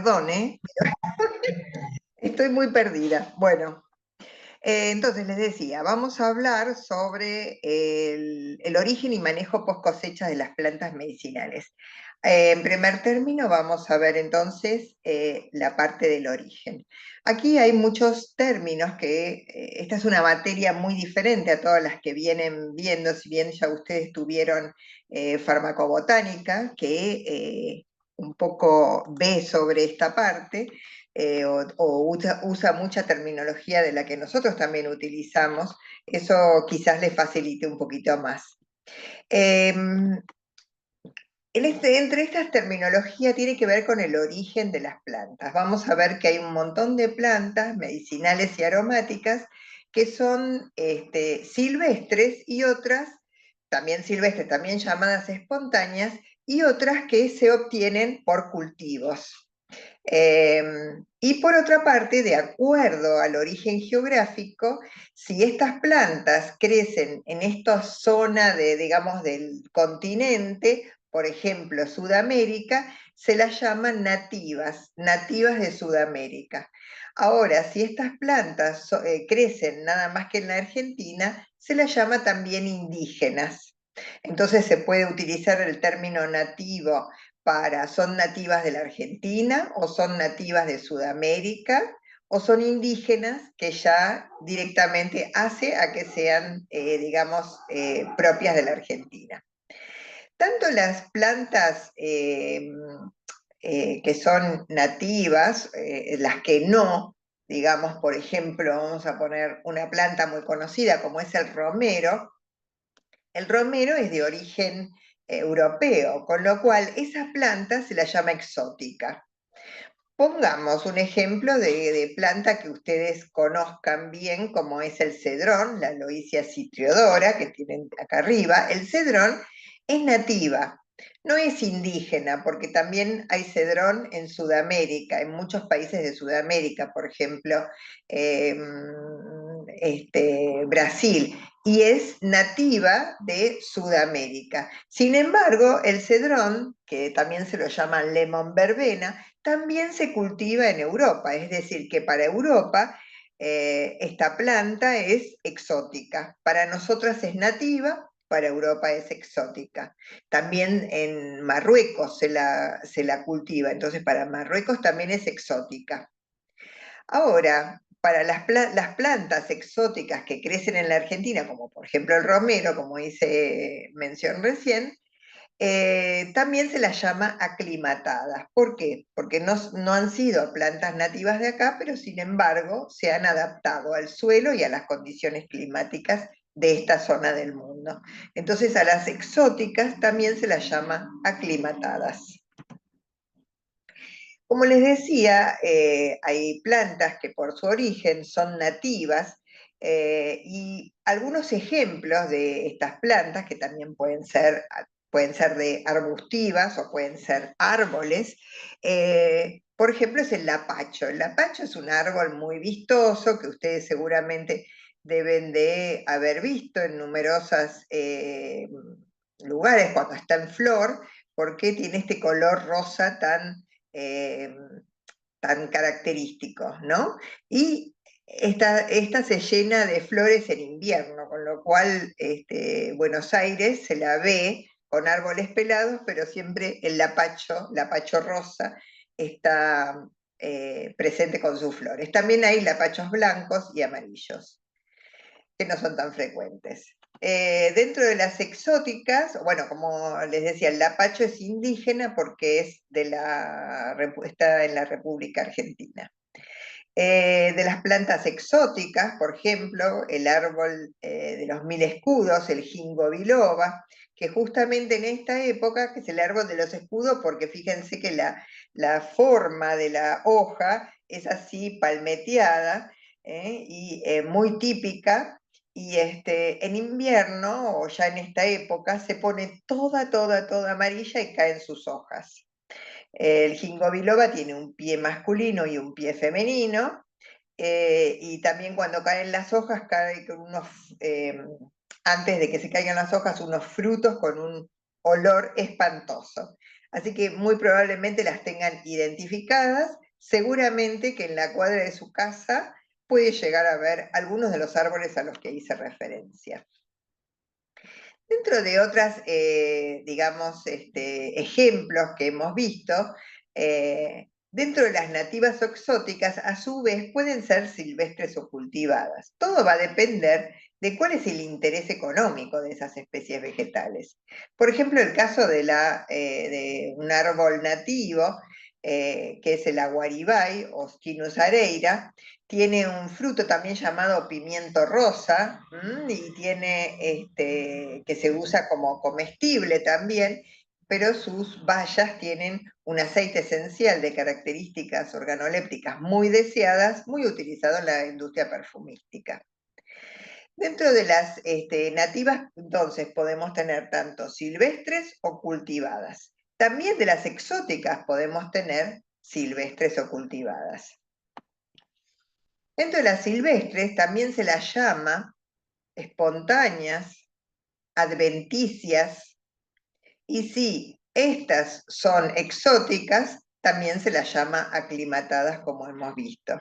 perdón, estoy muy perdida. Bueno, entonces les decía, vamos a hablar sobre el origen y manejo post cosecha de las plantas medicinales. En primer término vamos a ver entonces la parte del origen. Aquí hay muchos términos que, esta es una materia muy diferente a todas las que vienen viendo, si bien ya ustedes tuvieron farmacobotánica, que un poco ve sobre esta parte, usa mucha terminología de la que nosotros también utilizamos, eso quizás le facilite un poquito más. Entre estas terminologías tiene que ver con el origen de las plantas. Vamos a ver que hay un montón de plantas medicinales y aromáticas que son silvestres y otras, también silvestres, también llamadas espontáneas, y otras que se obtienen por cultivos. Y por otra parte, de acuerdo al origen geográfico, si estas plantas crecen en esta zona digamos, del continente, por ejemplo, Sudamérica, se las llaman nativas, nativas de Sudamérica. Ahora, si estas plantas crecen nada más que en la Argentina, se las llama también indígenas. Entonces se puede utilizar el término nativo son nativas de la Argentina o son nativas de Sudamérica o son indígenas, que ya directamente hace a que sean, digamos, propias de la Argentina. Tanto las plantas que son nativas, las que no, digamos, por ejemplo, vamos a poner una planta muy conocida como es el romero. El romero es de origen europeo, con lo cual esa planta se la llama exótica. Pongamos un ejemplo de planta que ustedes conozcan bien, como es el cedrón, la Aloysia citriodora, que tienen acá arriba. El cedrón es nativa, no es indígena, porque también hay cedrón en Sudamérica, en muchos países de Sudamérica, por ejemplo, Brasil, y es nativa de Sudamérica. Sin embargo, el cedrón, que también se lo llaman lemon verbena, también se cultiva en Europa, es decir, que para Europa esta planta es exótica. Para nosotras es nativa, para Europa es exótica. También en Marruecos se la cultiva, entonces para Marruecos también es exótica. Ahora, para las plantas exóticas que crecen en la Argentina, como por ejemplo el romero, como hice mención recién, también se las llama aclimatadas. ¿Por qué? Porque no han sido plantas nativas de acá, pero sin embargo se han adaptado al suelo y a las condiciones climáticas de esta zona del mundo. Entonces a las exóticas también se las llama aclimatadas. Como les decía, hay plantas que por su origen son nativas, y algunos ejemplos de estas plantas, que también pueden ser de arbustivas o pueden ser árboles, por ejemplo, es el lapacho. El lapacho es un árbol muy vistoso que ustedes seguramente deben de haber visto en numerosos lugares cuando está en flor, porque tiene este color rosa eh, tan característicos, ¿no? Y esta se llena de flores en invierno, con lo cual Buenos Aires se la ve con árboles pelados, pero siempre el lapacho rosa, está presente con sus flores. También hay lapachos blancos y amarillos, que no son tan frecuentes. Dentro de las exóticas, bueno, como les decía, el lapacho es indígena porque está en la República Argentina. De las plantas exóticas, por ejemplo, el árbol de los 1000 escudos, el ginkgo biloba, que justamente en esta época, que es el árbol de los escudos, porque fíjense que la forma de la hoja es así palmeteada, y muy típica, y en invierno, o ya en esta época, se pone toda amarilla y caen sus hojas. El ginkgo biloba tiene un pie masculino y un pie femenino, y también cuando caen las hojas, cae con antes de que se caigan las hojas, unos frutos con un olor espantoso. Así que muy probablemente las tengan identificadas, seguramente que en la cuadra de su casa puede llegar a ver algunos de los árboles a los que hice referencia. Dentro de otras, digamos, ejemplos que hemos visto, dentro de las nativas o exóticas, a su vez, pueden ser silvestres o cultivadas. Todo va a depender de cuál es el interés económico de esas especies vegetales. Por ejemplo, el caso de un árbol nativo, que es el aguaribay o Stinus areira, tiene un fruto también llamado pimiento rosa, y tiene, que se usa como comestible también, pero sus bayas tienen un aceite esencial de características organolépticas muy deseadas, muy utilizado en la industria perfumística. Dentro de las nativas, entonces, podemos tener tanto silvestres o cultivadas. También de las exóticas podemos tener silvestres o cultivadas. Dentro de las silvestres también se las llama espontáneas, adventicias, y si estas son exóticas, también se las llama aclimatadas, como hemos visto.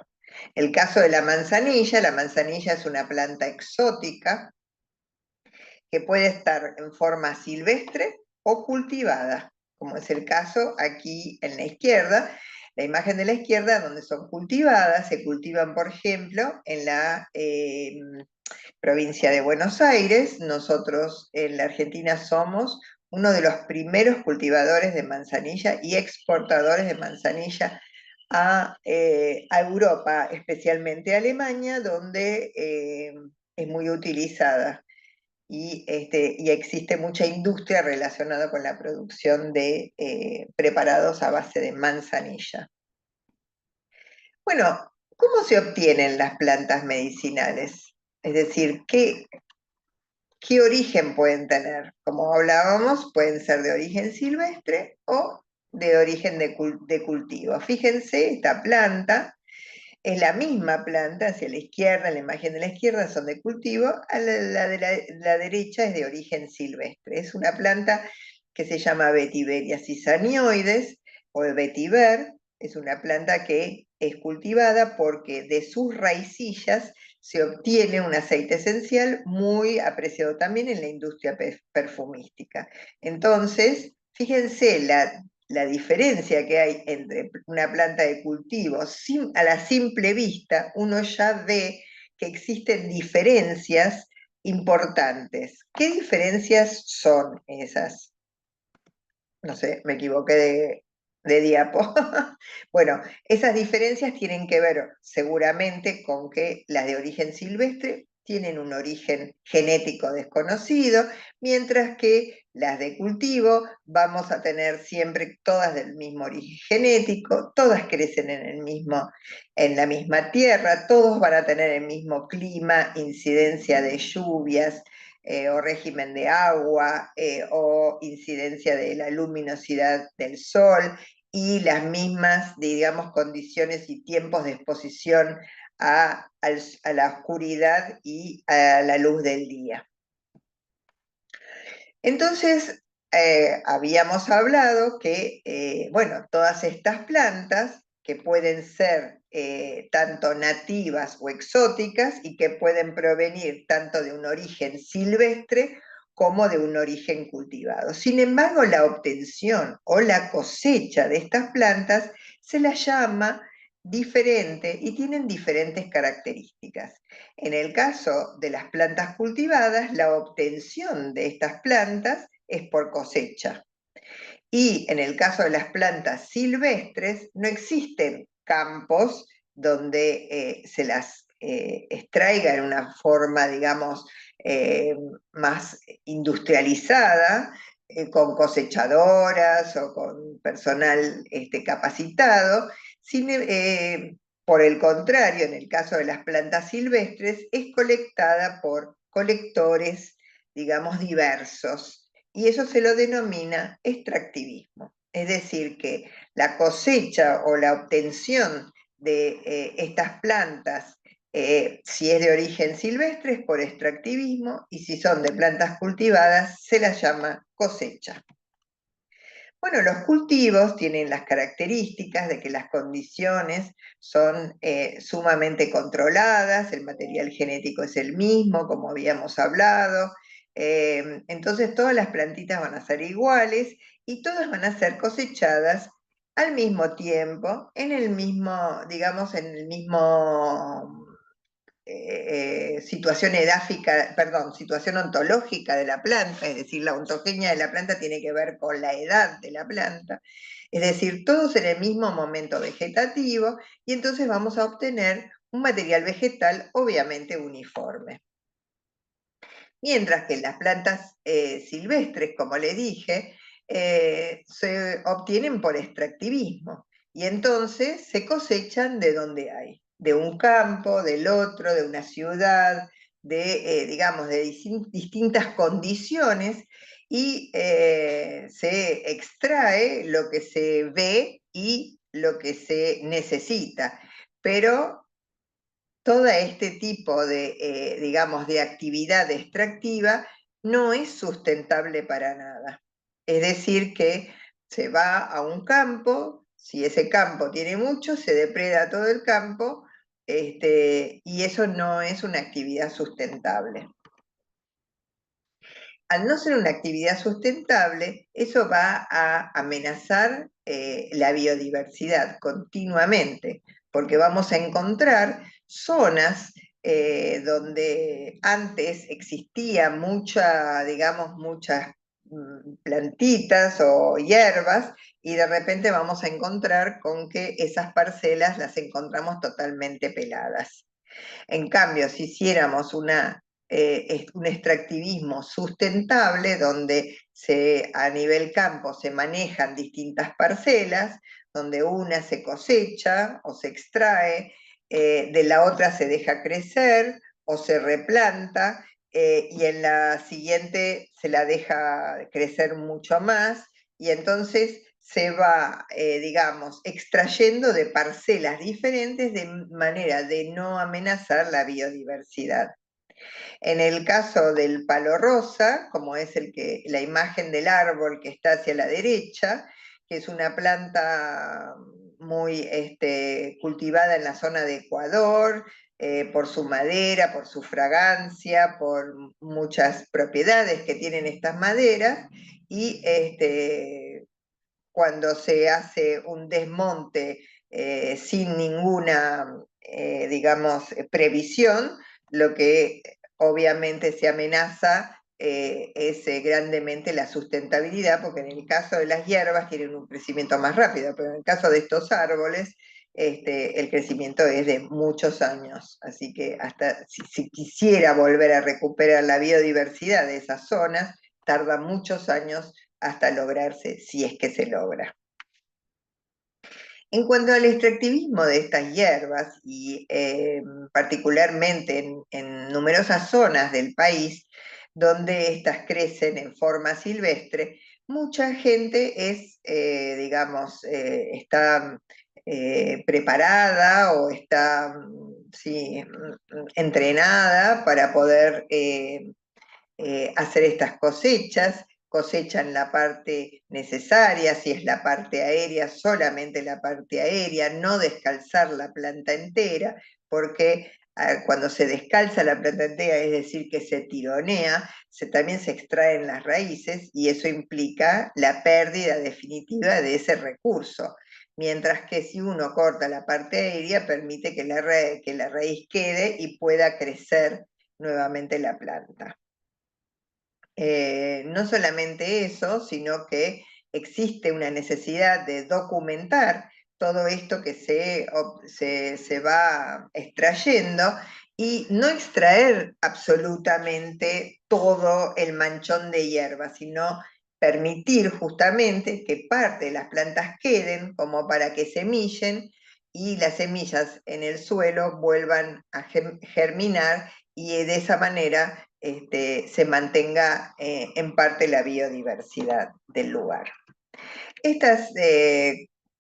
El caso de la manzanilla es una planta exótica que puede estar en forma silvestre o cultivada, como es el caso aquí en la izquierda. La imagen de la izquierda, donde son cultivadas, se cultivan, por ejemplo, en la provincia de Buenos Aires. Nosotros en la Argentina somos uno de los primeros cultivadores de manzanilla y exportadores de manzanilla a Europa, especialmente a Alemania, donde es muy utilizada y existe mucha industria relacionada con la producción de preparados a base de manzanilla. Bueno, ¿cómo se obtienen las plantas medicinales? Es decir, ¿qué origen pueden tener? Como hablábamos, pueden ser de origen silvestre o de origen de cultivo. Fíjense, esta planta es la misma planta, hacia la izquierda, la imagen de la izquierda son de cultivo, la de la derecha es de origen silvestre. Es una planta que se llama Vetiveria cisanioides o vetiver. Es una planta que es cultivada porque de sus raicillas se obtiene un aceite esencial muy apreciado también en la industria perfumística. Entonces, fíjense la diferencia que hay entre una planta de cultivo, a la simple vista, uno ya ve que existen diferencias importantes. ¿Qué diferencias son esas? No sé, me equivoqué de diapo. Bueno, esas diferencias tienen que ver seguramente con que las de origen silvestre tienen un origen genético desconocido, mientras que las de cultivo vamos a tener siempre todas del mismo origen genético, todas crecen en la misma tierra, todos van a tener el mismo clima, incidencia de lluvias, o régimen de agua, o incidencia de la luminosidad del sol, y las mismas, digamos, condiciones y tiempos de exposición a la oscuridad y a la luz del día. Entonces, habíamos hablado que, bueno, todas estas plantas que pueden ser tanto nativas o exóticas y que pueden provenir tanto de un origen silvestre como de un origen cultivado. Sin embargo, la obtención o la cosecha de estas plantas se las llama diferente y tienen diferentes características. En el caso de las plantas cultivadas, la obtención de estas plantas es por cosecha. Y en el caso de las plantas silvestres, no existen campos donde se las extraiga en una forma, digamos, más industrializada, con cosechadoras o con personal capacitado. Por el contrario, en el caso de las plantas silvestres, es colectada por colectores, digamos, diversos, y eso se lo denomina extractivismo. Es decir, que la cosecha o la obtención de estas plantas, si es de origen silvestre, es por extractivismo, y si son de plantas cultivadas, se las llama cosecha. Bueno, los cultivos tienen las características de que las condiciones son sumamente controladas, el material genético es el mismo, como habíamos hablado, entonces todas las plantitas van a ser iguales y todas van a ser cosechadas al mismo tiempo, en el mismo, digamos, en el mismo situación edáfica, perdón, situación ontológica de la planta, es decir, la ontogenia de la planta tiene que ver con la edad de la planta, es decir, todos en el mismo momento vegetativo, y entonces vamos a obtener un material vegetal obviamente uniforme. Mientras que las plantas silvestres, como le dije, se obtienen por extractivismo y entonces se cosechan de donde hay, de un campo, del otro, de una ciudad, digamos, de distintas condiciones y se extrae lo que se ve y lo que se necesita. Pero todo este tipo de, digamos, de actividad extractiva no es sustentable para nada. Es decir, que se va a un campo, si ese campo tiene mucho, se depreda todo el campo, y eso no es una actividad sustentable. Al no ser una actividad sustentable, eso va a amenazar la biodiversidad continuamente, porque vamos a encontrar zonas donde antes existía mucha, digamos, muchas plantitas o hierbas, y de repente vamos a encontrar con que esas parcelas las encontramos totalmente peladas. En cambio, si hiciéramos un extractivismo sustentable, donde a nivel campo se manejan distintas parcelas, donde una se cosecha o se extrae, de la otra se deja crecer o se replanta, y en la siguiente se la deja crecer mucho más, y entonces se va, digamos, extrayendo de parcelas diferentes de manera de no amenazar la biodiversidad. En el caso del palo rosa, como es la imagen del árbol que está hacia la derecha, que es una planta muy cultivada en la zona de Ecuador, por su madera, por su fragancia, por muchas propiedades que tienen estas maderas, y cuando se hace un desmonte sin ninguna, digamos, previsión, lo que obviamente se amenaza es grandemente la sustentabilidad, porque en el caso de las hierbas tienen un crecimiento más rápido, pero en el caso de estos árboles, el crecimiento es de muchos años. Así que hasta si quisiera volver a recuperar la biodiversidad de esas zonas, tarda muchos años hasta lograrse, si es que se logra. En cuanto al extractivismo de estas hierbas, y particularmente en numerosas zonas del país donde estas crecen en forma silvestre, mucha gente digamos, está preparada o está sí, entrenada para poder hacer estas cosechas, cosechan la parte necesaria, si es la parte aérea, solamente la parte aérea, no descalzar la planta entera, porque cuando se descalza la planta entera, es decir, que se tironea, también se extraen las raíces y eso implica la pérdida definitiva de ese recurso. Mientras que si uno corta la parte aérea, permite que la raíz quede y pueda crecer nuevamente la planta. No solamente eso, sino que existe una necesidad de documentar todo esto que se va extrayendo y no extraer absolutamente todo el manchón de hierba, sino permitir justamente que parte de las plantas queden como para que semillen y las semillas en el suelo vuelvan a germinar, y de esa manera se mantenga en parte la biodiversidad del lugar. Estas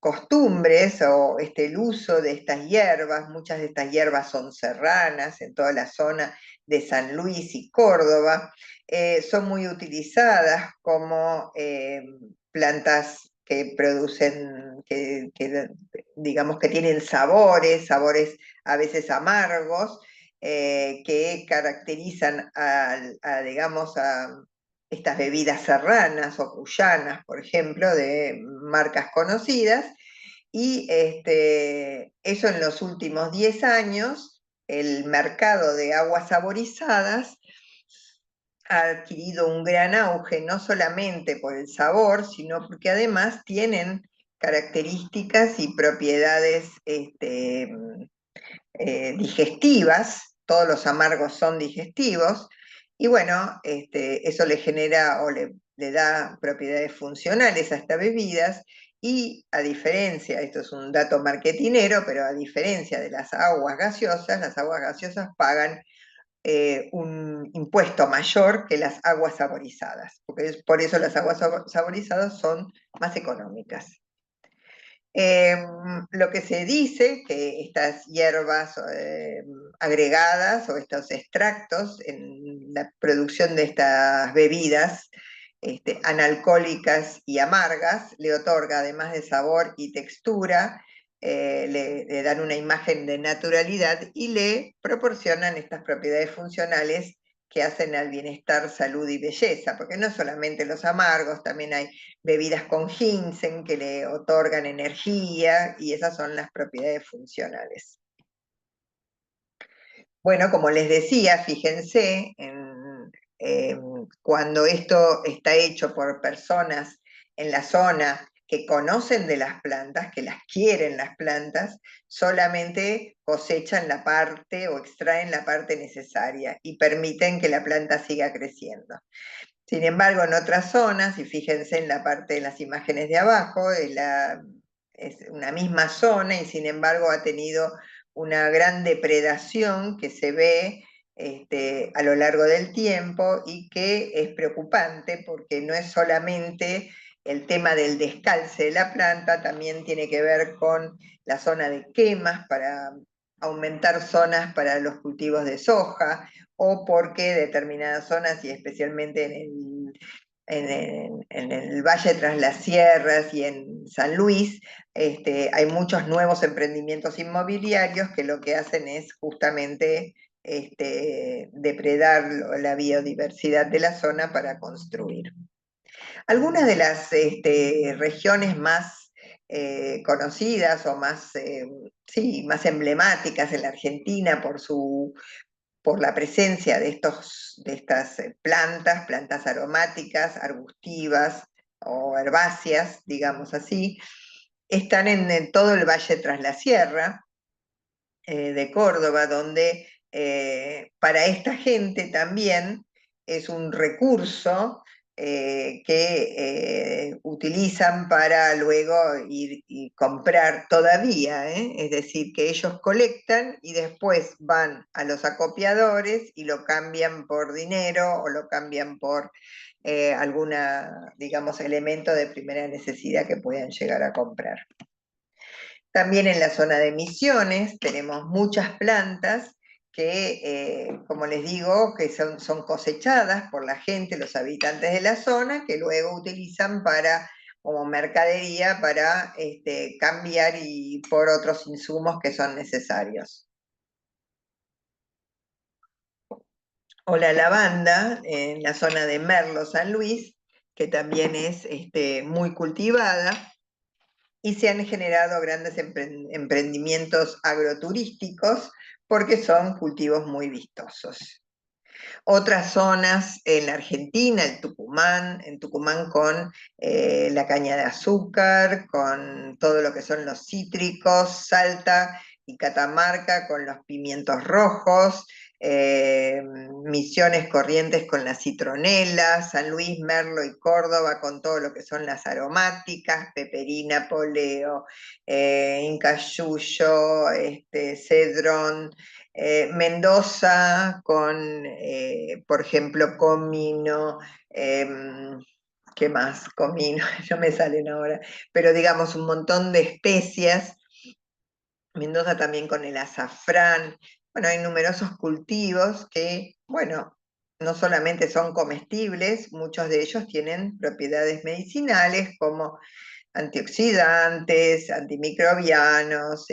costumbres o el uso de estas hierbas, muchas de estas hierbas son serranas en toda la zona de San Luis y Córdoba, son muy utilizadas como plantas que producen, digamos que tienen sabores a veces amargos, que caracterizan digamos, a estas bebidas serranas o cuyanas, por ejemplo, de marcas conocidas, y eso en los últimos 10 años, el mercado de aguas saborizadas ha adquirido un gran auge, no solamente por el sabor, sino porque además tienen características y propiedades digestivas, todos los amargos son digestivos, y bueno, eso le genera o le da propiedades funcionales a estas bebidas, y a diferencia, esto es un dato marketinero, pero a diferencia de las aguas gaseosas pagan un impuesto mayor que las aguas saborizadas, porque por eso las aguas saborizadas son más económicas. Lo que se dice que estas hierbas agregadas o estos extractos en la producción de estas bebidas analcohólicas y amargas le otorga, además de sabor y textura, le dan una imagen de naturalidad y le proporcionan estas propiedades funcionales que hacen al bienestar, salud y belleza, porque no solamente los amargos, también hay bebidas con ginseng que le otorgan energía, y esas son las propiedades funcionales. Bueno, como les decía, fíjense, cuando esto está hecho por personas en la zona que conocen de las plantas, que las quieren las plantas, solamente cosechan la parte o extraen la parte necesaria y permiten que la planta siga creciendo. Sin embargo, en otras zonas, y fíjense en la parte de las imágenes de abajo, es una misma zona, y sin embargo ha tenido una gran depredación que se ve a lo largo del tiempo, y que es preocupante porque no es solamente el tema del descalce de la planta, también tiene que ver con la zona de quemas para aumentar zonas para los cultivos de soja, o porque determinadas zonas, y especialmente en el Valle tras las Sierras y en San Luis, hay muchos nuevos emprendimientos inmobiliarios que lo que hacen es justamente depredar la biodiversidad de la zona para construir. Algunas de las regiones más conocidas o más, sí, más emblemáticas en la Argentina por la presencia de estas plantas aromáticas, arbustivas o herbáceas, digamos así, están en todo el Valle tras la Sierra de Córdoba, donde para esta gente también es un recurso que utilizan para luego ir y comprar todavía, es decir, que ellos colectan y después van a los acopiadores y lo cambian por dinero o lo cambian por alguna, digamos, elemento de primera necesidad que puedan llegar a comprar. También en la zona de Misiones tenemos muchas plantas que, como les digo, que son cosechadas por la gente, los habitantes de la zona, que luego utilizan como mercadería para cambiar y por otros insumos que son necesarios. O la lavanda en la zona de Merlo, San Luis, que también es muy cultivada, y se han generado grandes emprendimientos agroturísticos porque son cultivos muy vistosos. Otras zonas en la Argentina, en Tucumán con la caña de azúcar, con todo lo que son los cítricos, Salta y Catamarca con los pimientos rojos, Misiones, Corrientes con las citronelas, San Luis, Merlo y Córdoba con todo lo que son las aromáticas, peperina, poleo, incayuyo, cedrón, Mendoza con, por ejemplo, comino, ¿qué más? Comino, no me salen ahora, pero digamos un montón de especias. Mendoza también con el azafrán. Bueno, hay numerosos cultivos que, bueno, no solamente son comestibles, muchos de ellos tienen propiedades medicinales como antioxidantes, antimicrobianos,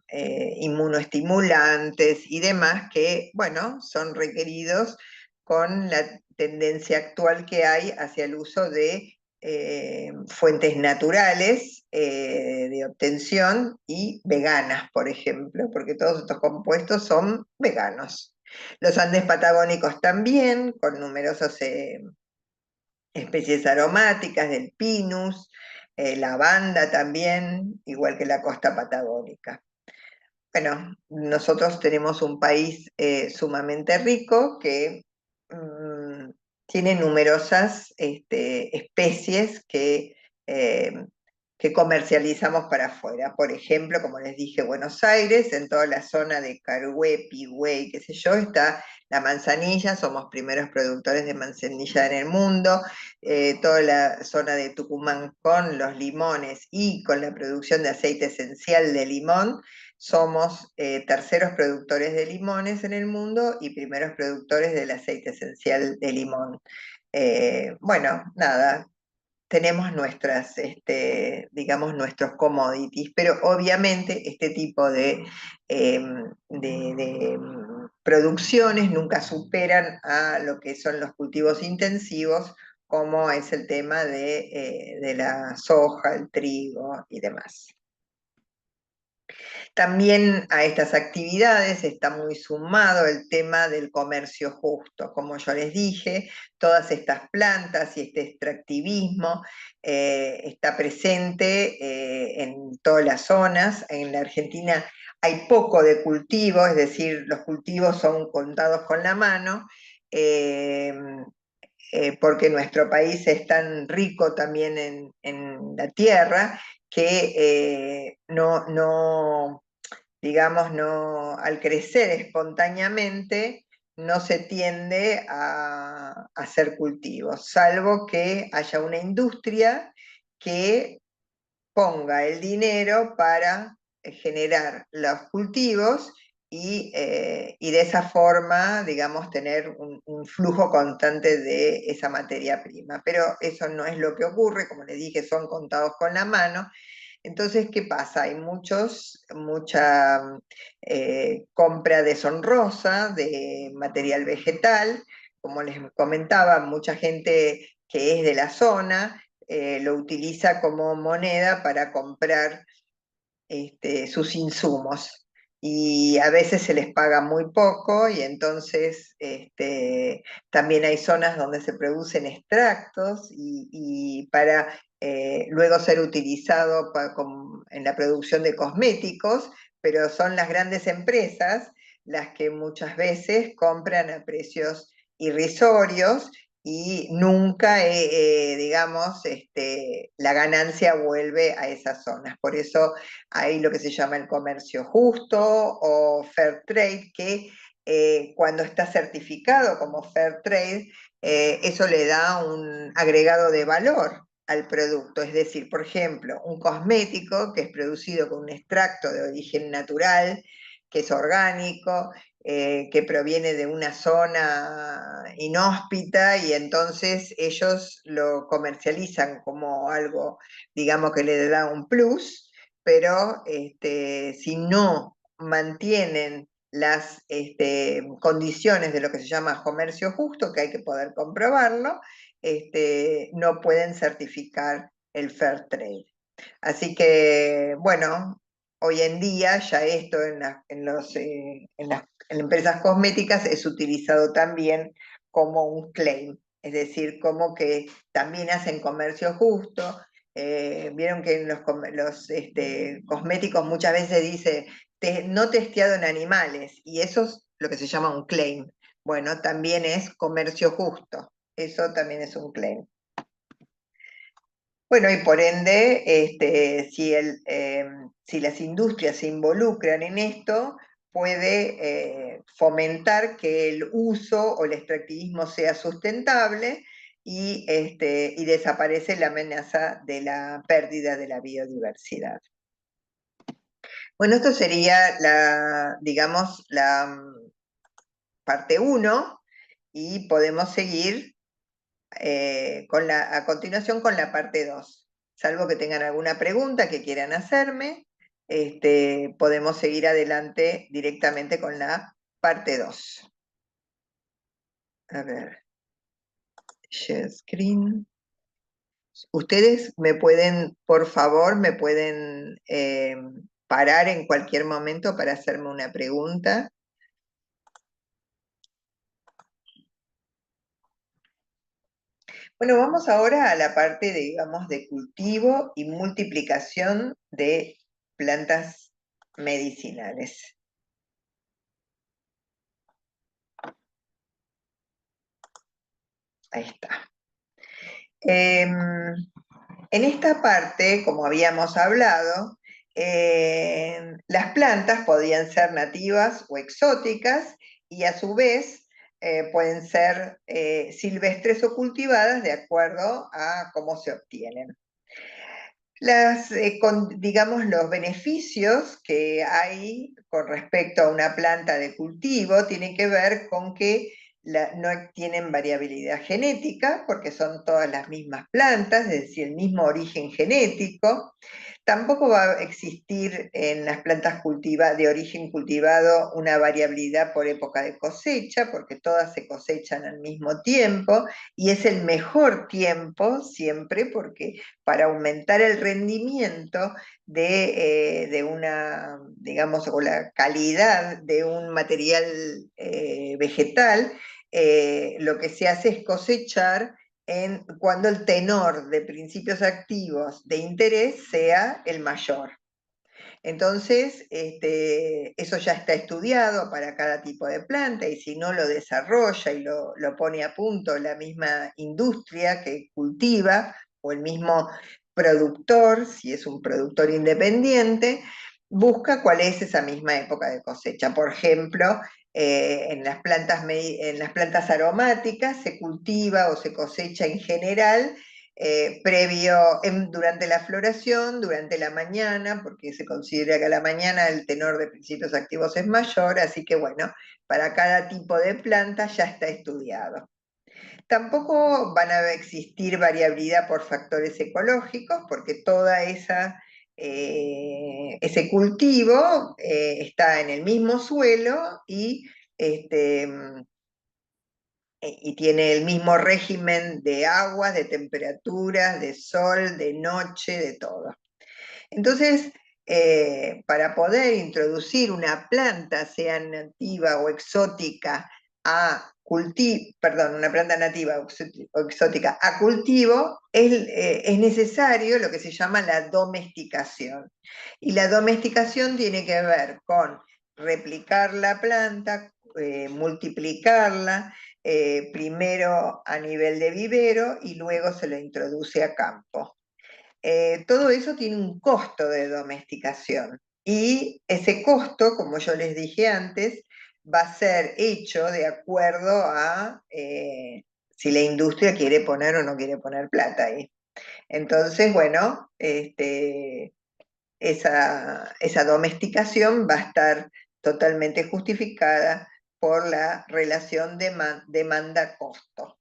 inmunoestimulantes y demás que, bueno, son requeridos con la tendencia actual que hay hacia el uso de fuentes naturales de obtención y veganas, por ejemplo, porque todos estos compuestos son veganos. Los Andes patagónicos también, con numerosas especies aromáticas del pinus, lavanda también, igual que la costa patagónica. Bueno, nosotros tenemos un país sumamente rico que tiene numerosas especies eh, que comercializamos para afuera. Por ejemplo, como les dije, Buenos Aires, en toda la zona de Carué, Pigüey, qué sé yo, está la manzanilla, somos primeros productores de manzanilla en el mundo. Toda la zona de Tucumán con los limones y con la producción de aceite esencial de limón. Somos terceros productores de limones en el mundo y primeros productores del aceite esencial de limón. Bueno, nada, tenemos digamos, nuestros commodities, pero obviamente este tipo de producciones nunca superan a lo que son los cultivos intensivos, como es el tema de la soja, el trigo y demás. También a estas actividades está muy sumado el tema del comercio justo. Como yo les dije, todas estas plantas y este extractivismo está presente en todas las zonas. En la Argentina hay poco de cultivo, es decir, los cultivos son contados con la mano. eh, porque nuestro país es tan rico también en la tierra que no, digamos, no, al crecer espontáneamente no se tiende a hacer cultivos, salvo que haya una industria que ponga el dinero para generar los cultivos y de esa forma, digamos, tener un flujo constante de esa materia prima. Pero eso no es lo que ocurre, como les dije, son contados con la mano. Entonces, ¿qué pasa? Hay mucha compra deshonrosa de material vegetal, como les comentaba, mucha gente que es de la zona lo utiliza como moneda para comprar sus insumos. Y a veces se les paga muy poco y entonces también hay zonas donde se producen extractos y para luego ser utilizado en la producción de cosméticos, pero son las grandes empresas las que muchas veces compran a precios irrisorios y nunca, digamos, la ganancia vuelve a esas zonas. Por eso hay lo que se llama el comercio justo o fair trade, que cuando está certificado como fair trade, eso le da un agregado de valor al producto. Es decir, por ejemplo, un cosmético que es producido con un extracto de origen natural, que es orgánico, que proviene de una zona inhóspita y entonces ellos lo comercializan como algo, digamos, que le da un plus, pero si no mantienen las condiciones de lo que se llama comercio justo, que hay que poder comprobarlo, no pueden certificar el fair trade. Así que, bueno, hoy en día ya esto en empresas cosméticas es utilizado también como un claim, es decir, como que también hacen comercio justo. Vieron que en los cosméticos muchas veces dice no testeado en animales, y eso es lo que se llama un claim. Bueno, también es comercio justo, eso también es un claim. Bueno, y por ende, si las industrias se involucran en esto, puede fomentar que el uso o el extractivismo sea sustentable y desaparece la amenaza de la pérdida de la biodiversidad. Bueno, esto sería digamos, la parte 1 y podemos seguir a continuación con la parte 2. salvo que tengan alguna pregunta que quieran hacerme, podemos seguir adelante directamente con la parte 2. A ver, share screen. Ustedes me pueden, por favor, me pueden parar en cualquier momento para hacerme una pregunta. Bueno, vamos ahora a la parte, digamos, de cultivo y multiplicación de plantas medicinales. Ahí está. En esta parte, como habíamos hablado, las plantas podían ser nativas o exóticas y a su vez pueden ser silvestres o cultivadas de acuerdo a cómo se obtienen. Digamos, los beneficios que hay con respecto a una planta de cultivo tienen que ver con que no tienen variabilidad genética, porque son todas las mismas plantas, es decir, el mismo origen genético. Tampoco va a existir en las plantas de origen cultivado una variabilidad por época de cosecha, porque todas se cosechan al mismo tiempo, y es el mejor tiempo siempre, porque para aumentar el rendimiento de una, digamos, o la calidad de un material vegetal, lo que se hace es cosechar cuando el tenor de principios activos de interés sea el mayor. Entonces, eso ya está estudiado para cada tipo de planta y si no lo desarrolla y lo pone a punto la misma industria que cultiva o el mismo productor, si es un productor independiente, busca cuál es esa misma época de cosecha. Por ejemplo, en las plantas aromáticas se cultiva o se cosecha en general durante la floración, durante la mañana, porque se considera que a la mañana el tenor de principios activos es mayor, así que bueno, para cada tipo de planta ya está estudiado. Tampoco van a existir variabilidad por factores ecológicos, porque toda ese cultivo está en el mismo suelo y tiene el mismo régimen de aguas, de temperaturas, de sol, de noche, de todo. Entonces, para poder introducir una planta, sea nativa o exótica, una planta nativa o exótica a cultivo, es necesario lo que se llama la domesticación. Y la domesticación tiene que ver con replicar la planta, multiplicarla, primero a nivel de vivero y luego se lo introduce a campo. Todo eso tiene un costo de domesticación y ese costo, como yo les dije antes, va a ser hecho de acuerdo a si la industria quiere poner o no quiere poner plata ahí. Entonces, bueno, esa domesticación va a estar totalmente justificada por la relación demanda-costo.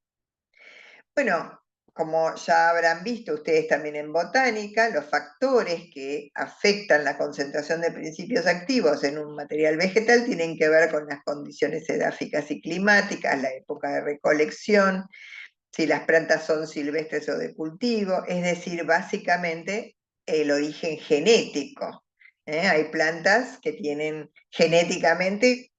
Bueno, como ya habrán visto ustedes también en botánica, los factores que afectan la concentración de principios activos en un material vegetal tienen que ver con las condiciones edáficas y climáticas, la época de recolección, si las plantas son silvestres o de cultivo, es decir, básicamente el origen genético. Hay plantas que tienen genéticamente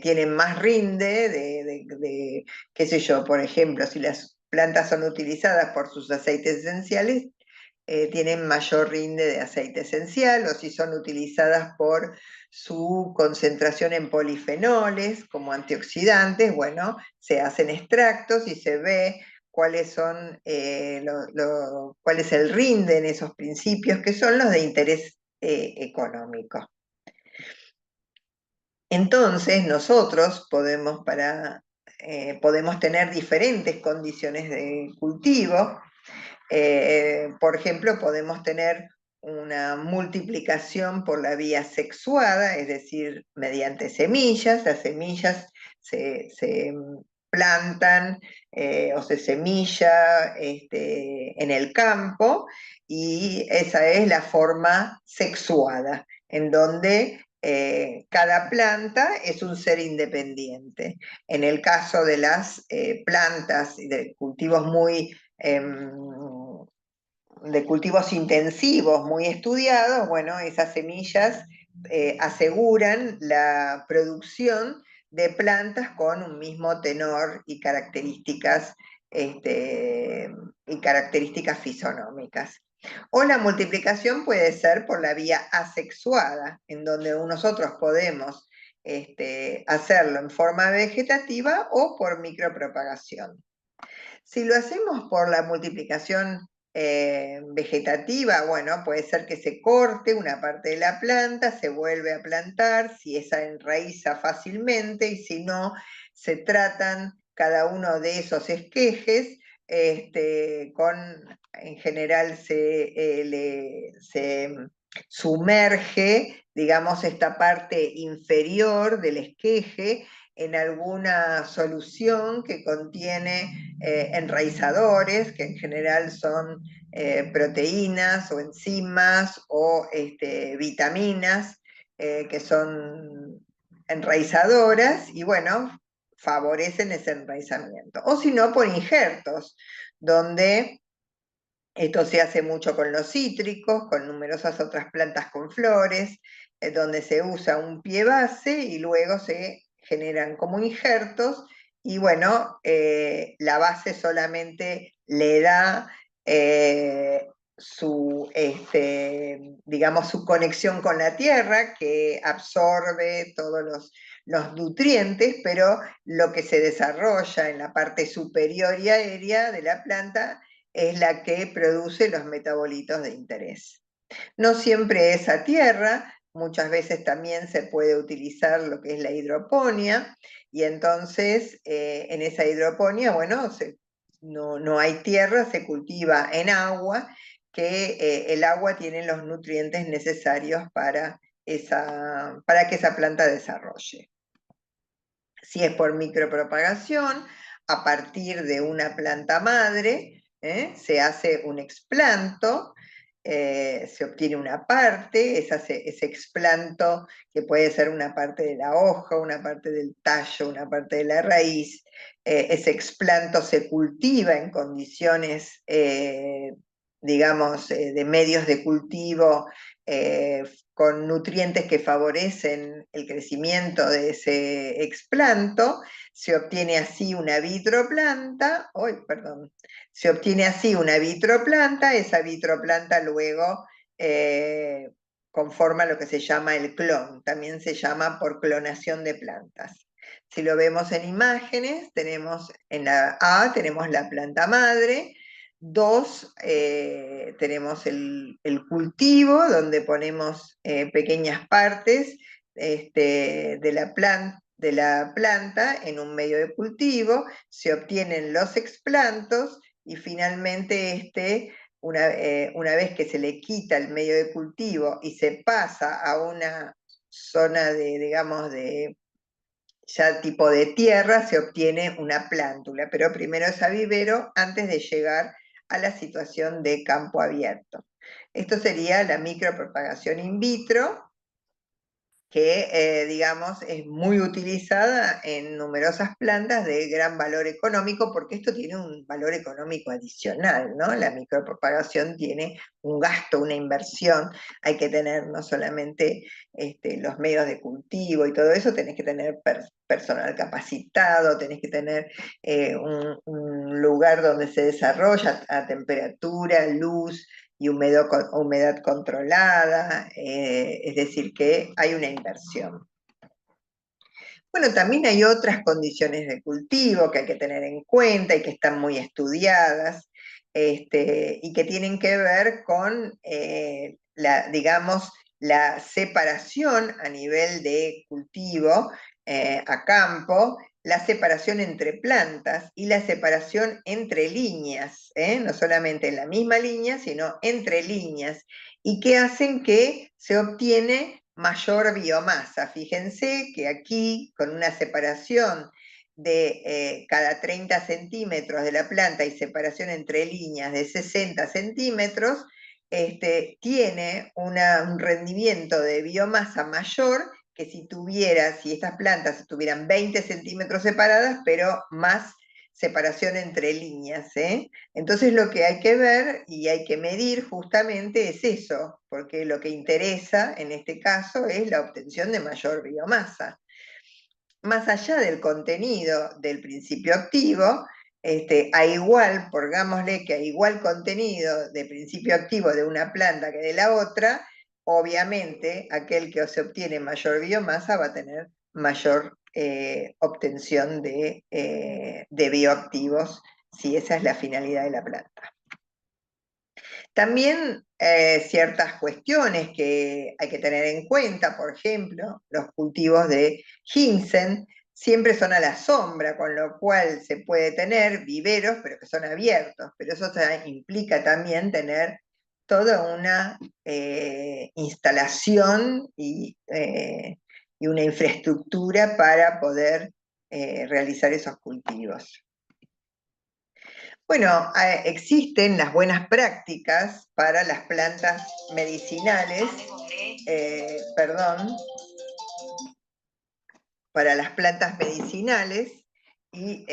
tienen más rinde qué sé yo, por ejemplo, si las plantas son utilizadas por sus aceites esenciales, tienen mayor rinde de aceite esencial, o si son utilizadas por su concentración en polifenoles como antioxidantes, bueno, se hacen extractos y se ve cuáles son, cuál es el rinde en esos principios que son los de interés económico. Entonces, nosotros podemos tener diferentes condiciones de cultivo. Por ejemplo, podemos tener una multiplicación por la vía sexuada, es decir, mediante semillas. Las semillas se plantan o se semilla en el campo, y esa es la forma sexuada, en donde cada planta es un ser independiente. En el caso de las plantas y de cultivos de cultivos intensivos muy estudiados, bueno, esas semillas aseguran la producción de plantas con un mismo tenor y características fisonómicas. O la multiplicación puede ser por la vía asexuada, en donde nosotros podemos hacerlo en forma vegetativa o por micropropagación. Si lo hacemos por la multiplicación vegetativa, bueno, puede ser que se corte una parte de la planta, se vuelve a plantar, si esa enraiza fácilmente, y si no, se tratan cada uno de esos esquejes, en general se sumerge, digamos, esta parte inferior del esqueje en alguna solución que contiene enraizadores, que en general son proteínas o enzimas o vitaminas, que son enraizadoras, y bueno, favorecen ese enraizamiento. O si no, por injertos, donde esto se hace mucho con los cítricos, con numerosas otras plantas con flores, donde se usa un pie base y luego se generan como injertos, y bueno, la base solamente le da digamos, su conexión con la tierra, que absorbe todos los nutrientes, pero lo que se desarrolla en la parte superior y aérea de la planta es la que produce los metabolitos de interés. No siempre es a tierra, muchas veces también se puede utilizar lo que es la hidroponía, y entonces en esa hidroponía, bueno, no hay tierra, se cultiva en agua, que el agua tiene los nutrientes necesarios para que esa planta desarrolle. Si es por micropropagación, a partir de una planta madre, se hace un explanto, se obtiene una parte, ese explanto, que puede ser una parte de la hoja, una parte del tallo, una parte de la raíz, ese explanto se cultiva en condiciones, digamos, de medios de cultivo con nutrientes que favorecen el crecimiento de ese explanto. Se obtiene así una vitroplanta, se obtiene así una vitroplanta, esa vitroplanta luego conforma lo que se llama el clon, también se llama por clonación de plantas. Si lo vemos en imágenes, tenemos en la A tenemos la planta madre. 2, tenemos el cultivo, donde ponemos pequeñas partes de la planta en un medio de cultivo, se obtienen los explantos, y finalmente una vez que se le quita el medio de cultivo y se pasa a una zona digamos, ya tipo de tierra, se obtiene una plántula, pero primero es a vivero antes de llegar a la situación de campo abierto. Esto sería la micropropagación in vitro, que digamos es muy utilizada en numerosas plantas de gran valor económico, porque esto tiene un valor económico adicional, ¿no? La micropropagación tiene un gasto, una inversión, hay que tener no solamente los medios de cultivo y todo eso, tenés que tener personal capacitado, tenés que tener un lugar donde se desarrolla a temperatura, luz y humedad controlada, es decir, que hay una inversión. Bueno, también hay otras condiciones de cultivo que hay que tener en cuenta y que están muy estudiadas, y que tienen que ver con, digamos, la separación a nivel de cultivo a campo, la separación entre plantas y la separación entre líneas, no solamente en la misma línea, sino entre líneas, y que hacen que se obtiene mayor biomasa. Fíjense que aquí, con una separación de cada 30 centímetros de la planta y separación entre líneas de 60 centímetros, tiene un rendimiento de biomasa mayor que si estas plantas tuvieran 20 centímetros separadas, pero más separación entre líneas. Entonces lo que hay que ver y hay que medir justamente es eso, porque lo que interesa en este caso es la obtención de mayor biomasa. Más allá del contenido del principio activo, pongámosle que a igual contenido de principio activo de una planta que de la otra, obviamente aquel que se obtiene mayor biomasa va a tener mayor obtención de bioactivos, si esa es la finalidad de la planta. También ciertas cuestiones que hay que tener en cuenta, por ejemplo, los cultivos de ginseng siempre son a la sombra, con lo cual se puede tener viveros, pero que son abiertos, pero eso implica también tener toda una instalación y una infraestructura para poder realizar esos cultivos. Bueno, existen las buenas prácticas para las plantas medicinales, para las plantas medicinales, y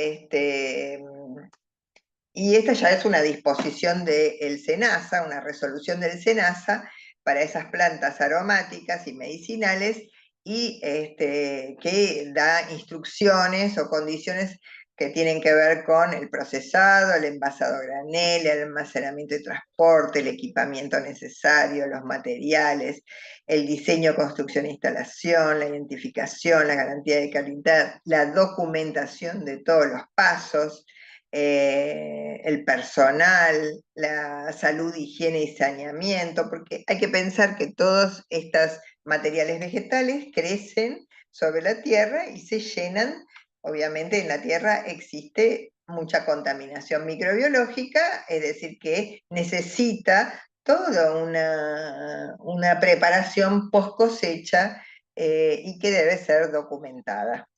esta ya es una disposición del SENASA, una resolución del SENASA para esas plantas aromáticas y medicinales, y que da instrucciones o condiciones que tienen que ver con el procesado, el envasado a granel, el almacenamiento y transporte, el equipamiento necesario, los materiales, el diseño, construcción e instalación, la identificación, la garantía de calidad, la documentación de todos los pasos, el personal, la salud, higiene y saneamiento, porque hay que pensar que todos estos materiales vegetales crecen sobre la tierra y se llenan. Obviamente en la tierra existe mucha contaminación microbiológica, es decir, que necesita toda una preparación post cosecha y que debe ser documentada.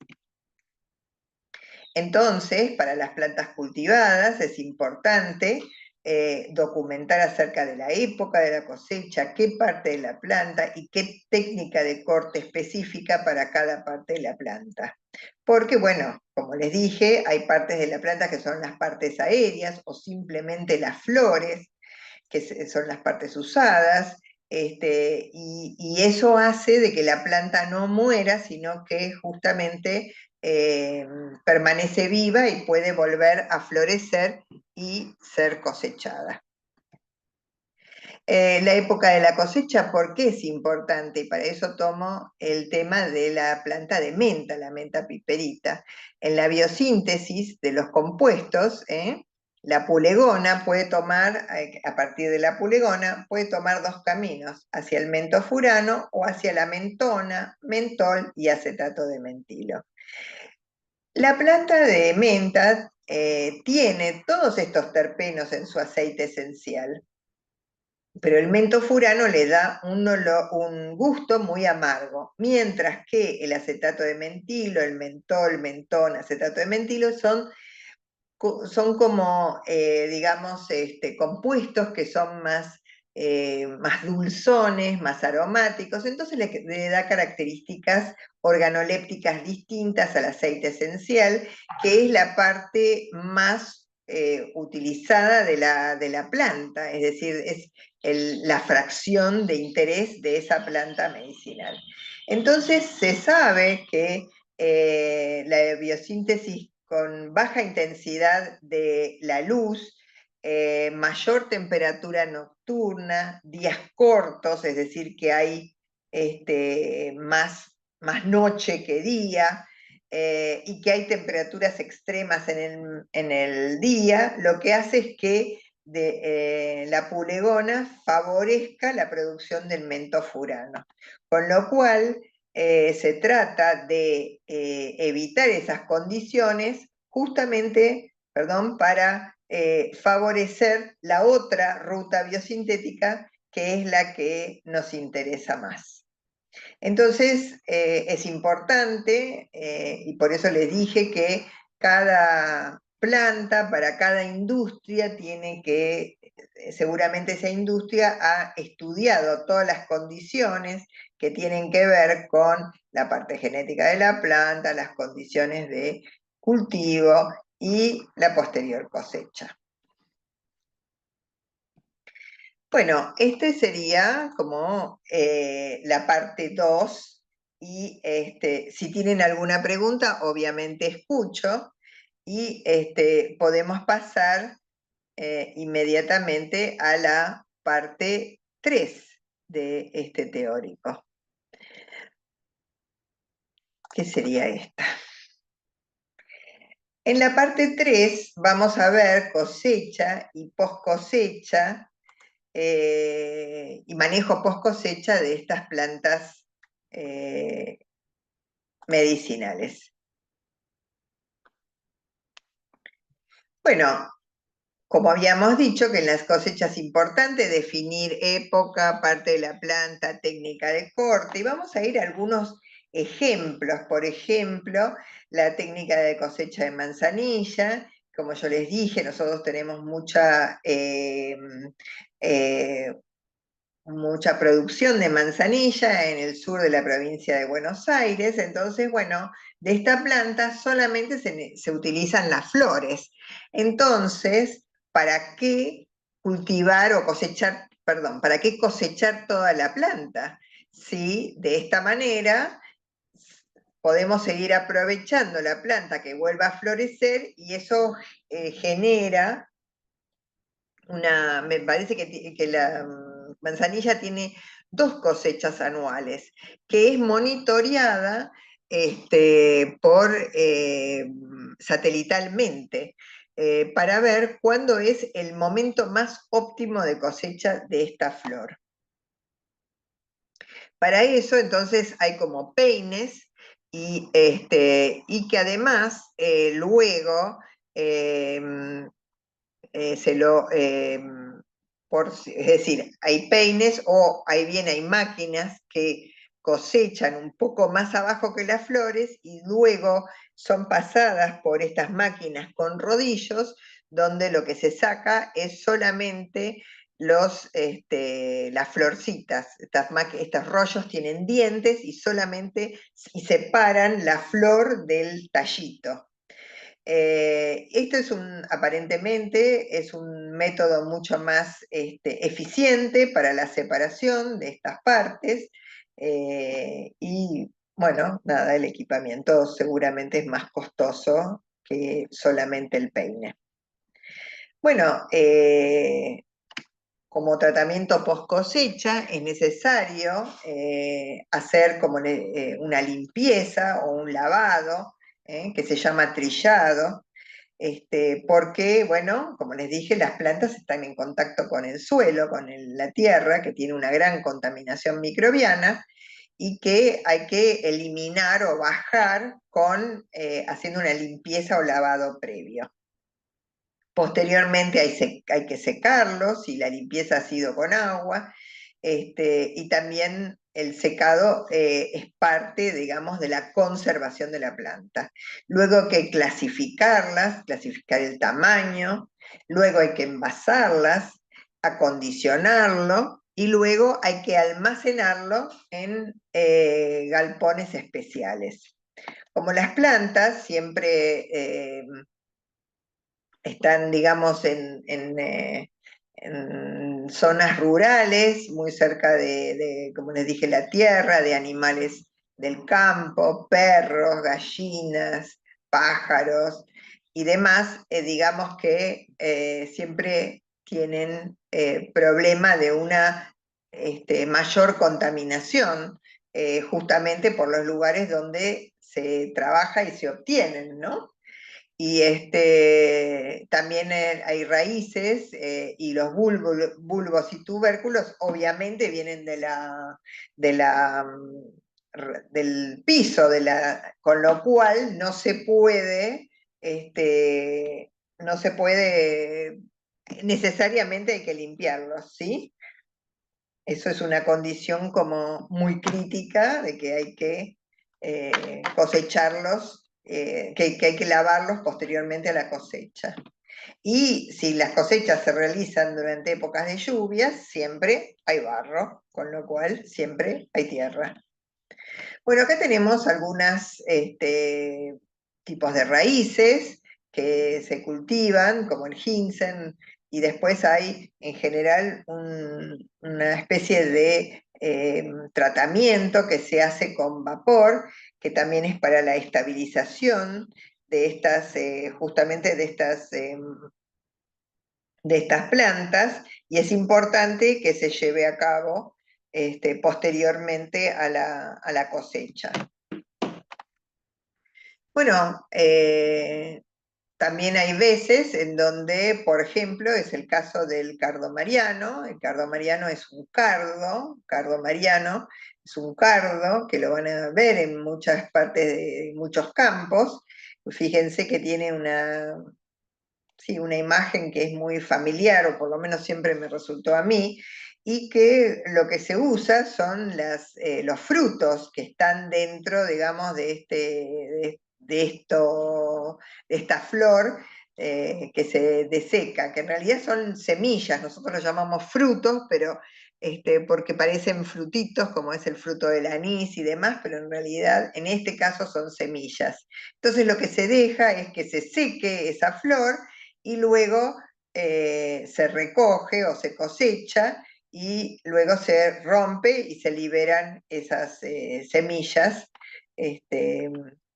Entonces, para las plantas cultivadas es importante documentar acerca de la época de la cosecha, qué parte de la planta y qué técnica de corte específica para cada parte de la planta. Porque, bueno, como les dije, hay partes de la planta que son las partes aéreas o simplemente las flores, que son las partes usadas, y eso hace de que la planta no muera, sino que justamente permanece viva y puede volver a florecer y ser cosechada. La época de la cosecha, ¿por qué es importante? Y para eso tomo el tema de la planta de menta, la menta piperita. En la biosíntesis de los compuestos, la pulegona puede tomar, a partir de la pulegona, puede tomar dos caminos, hacia el mentofurano o hacia la mentona, mentol y acetato de mentilo. La planta de menta tiene todos estos terpenos en su aceite esencial, pero el mentofurano le da un gusto muy amargo, mientras que el acetato de mentilo, el mentol, mentón, acetato de mentilo son como, digamos, compuestos que son más dulzones, más aromáticos, entonces le da características organolépticas distintas al aceite esencial, que es la parte más utilizada de la planta, es decir, es la fracción de interés de esa planta medicinal. Entonces se sabe que la biosíntesis con baja intensidad de la luz, mayor temperatura nocturna, días cortos, es decir, que hay más noche que día, y que hay temperaturas extremas en el día, lo que hace es que la pulegona favorezca la producción del mentofurano. Con lo cual, se trata de evitar esas condiciones justamente, para favorecer la otra ruta biosintética, que es la que nos interesa más. Entonces, es importante, y por eso les dije que cada planta, para cada industria, tiene que, seguramente esa industria ha estudiado todas las condiciones que tienen que ver con la parte genética de la planta, las condiciones de cultivo y la posterior cosecha. Bueno, este sería como la parte 2 y si tienen alguna pregunta, obviamente escucho y podemos pasar inmediatamente a la parte 3 de este teórico, que sería esta. En la parte 3 vamos a ver cosecha y post cosecha y manejo post cosecha de estas plantas medicinales. Bueno, como habíamos dicho, que en las cosechas es importante definir época, parte de la planta, técnica de corte, y vamos a ir a algunos ejemplos. Por ejemplo, la técnica de cosecha de manzanilla. Como yo les dije, nosotros tenemos mucha mucha producción de manzanilla en el sur de la provincia de Buenos Aires. Entonces, bueno, de esta planta solamente se utilizan las flores. Entonces, ¿para qué cultivar o cosechar, perdón, para qué cosechar toda la planta? Sí, de esta manera podemos seguir aprovechando la planta que vuelva a florecer y eso genera me parece que la manzanilla tiene 2 cosechas anuales, que es monitoreada satelitalmente para ver cuándo es el momento más óptimo de cosecha de esta flor. Para eso, entonces, hay como peines y que además luego se lo, es decir, hay peines o hay máquinas que cosechan un poco más abajo que las flores y luego son pasadas por estas máquinas con rodillos donde lo que se saca es solamente las florcitas. Estos rollos tienen dientes y solamente separan la flor del tallito. Esto aparentemente es un método mucho más eficiente para la separación de estas partes y bueno, nada, el equipamiento seguramente es más costoso que solamente el peine. Bueno, como tratamiento post cosecha es necesario hacer como una limpieza o un lavado que se llama trillado, porque, bueno, como les dije, las plantas están en contacto con el suelo, con la tierra, que tiene una gran contaminación microbiana, y que hay que eliminar o bajar haciendo una limpieza o lavado previo. Posteriormente hay que secarlos si la limpieza ha sido con agua, y también el secado es parte, digamos, de la conservación de la planta. Luego hay que clasificar el tamaño, luego hay que envasarlas, acondicionarlo y luego hay que almacenarlo en galpones especiales. Como las plantas siempre están, digamos, en zonas rurales, muy cerca como les dije, la tierra, de animales del campo, perros, gallinas, pájaros y demás, digamos que siempre tienen problema de una mayor contaminación, justamente por los lugares donde se trabaja y se obtienen, ¿no? Y también hay raíces y los bulbos y tubérculos obviamente vienen del piso, con lo cual no se puede, necesariamente hay que limpiarlos, ¿sí? Eso es una condición como muy crítica de que hay que cosecharlos, que hay que lavarlos posteriormente a la cosecha. Y si las cosechas se realizan durante épocas de lluvias, siempre hay barro, con lo cual siempre hay tierra. Bueno, acá tenemos algunos tipos de raíces que se cultivan, como el ginseng, y después hay en general una especie de tratamiento que se hace con vapor, que también es para la estabilización de estas, justamente de estas plantas, y es importante que se lleve a cabo posteriormente a la cosecha. Bueno, también hay veces en donde, por ejemplo, es el caso del cardo mariano. El cardo mariano es un cardo mariano es un cardo que lo van a ver en muchas partes de muchos campos. Fíjense que tiene sí, una imagen que es muy familiar, o por lo menos siempre me resultó a mí, y que lo que se usa son los frutos que están dentro, digamos, de esta flor que se deseca, que en realidad son semillas. Nosotros los llamamos frutos, pero porque parecen frutitos, como es el fruto del anís y demás, pero en realidad en este caso son semillas. Entonces lo que se deja es que se seque esa flor y luego se recoge o se cosecha y luego se rompe y se liberan esas semillas este,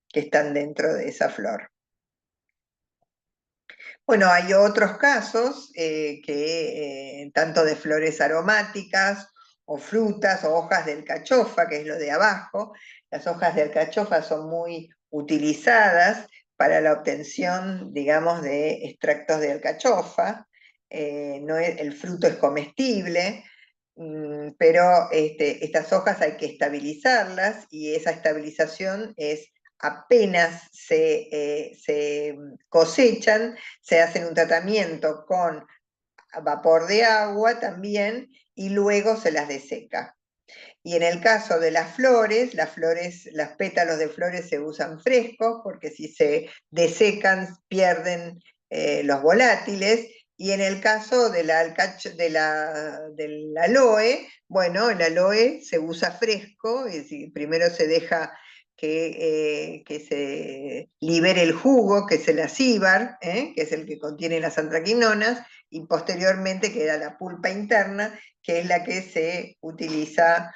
que están dentro de esa flor. Bueno, hay otros casos tanto de flores aromáticas o frutas o hojas de alcachofa, que es lo de abajo. Las hojas de alcachofa son muy utilizadas para la obtención, digamos, de extractos de alcachofa. No el fruto es comestible, pero estas hojas hay que estabilizarlas, y esa estabilización es apenas se cosechan, se hacen un tratamiento con vapor de agua también, y luego se las deseca. Y en el caso de las flores, los pétalos de flores se usan frescos, porque si se desecan pierden los volátiles. Y en el caso del aloe, bueno, el aloe se usa fresco, es decir, primero se deja que se libere el jugo, que es el acíbar, que es el que contiene las antraquinonas, y posteriormente queda la pulpa interna, que es la que se utiliza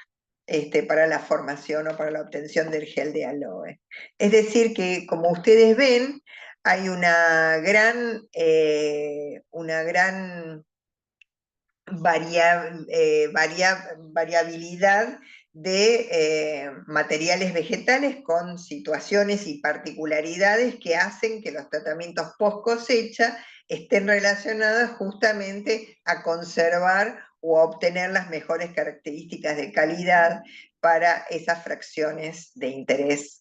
para la formación o para la obtención del gel de aloe. Es decir que, como ustedes ven, hay una gran variabilidad de materiales vegetales con situaciones y particularidades que hacen que los tratamientos post cosecha estén relacionados justamente a conservar o a obtener las mejores características de calidad para esas fracciones de interés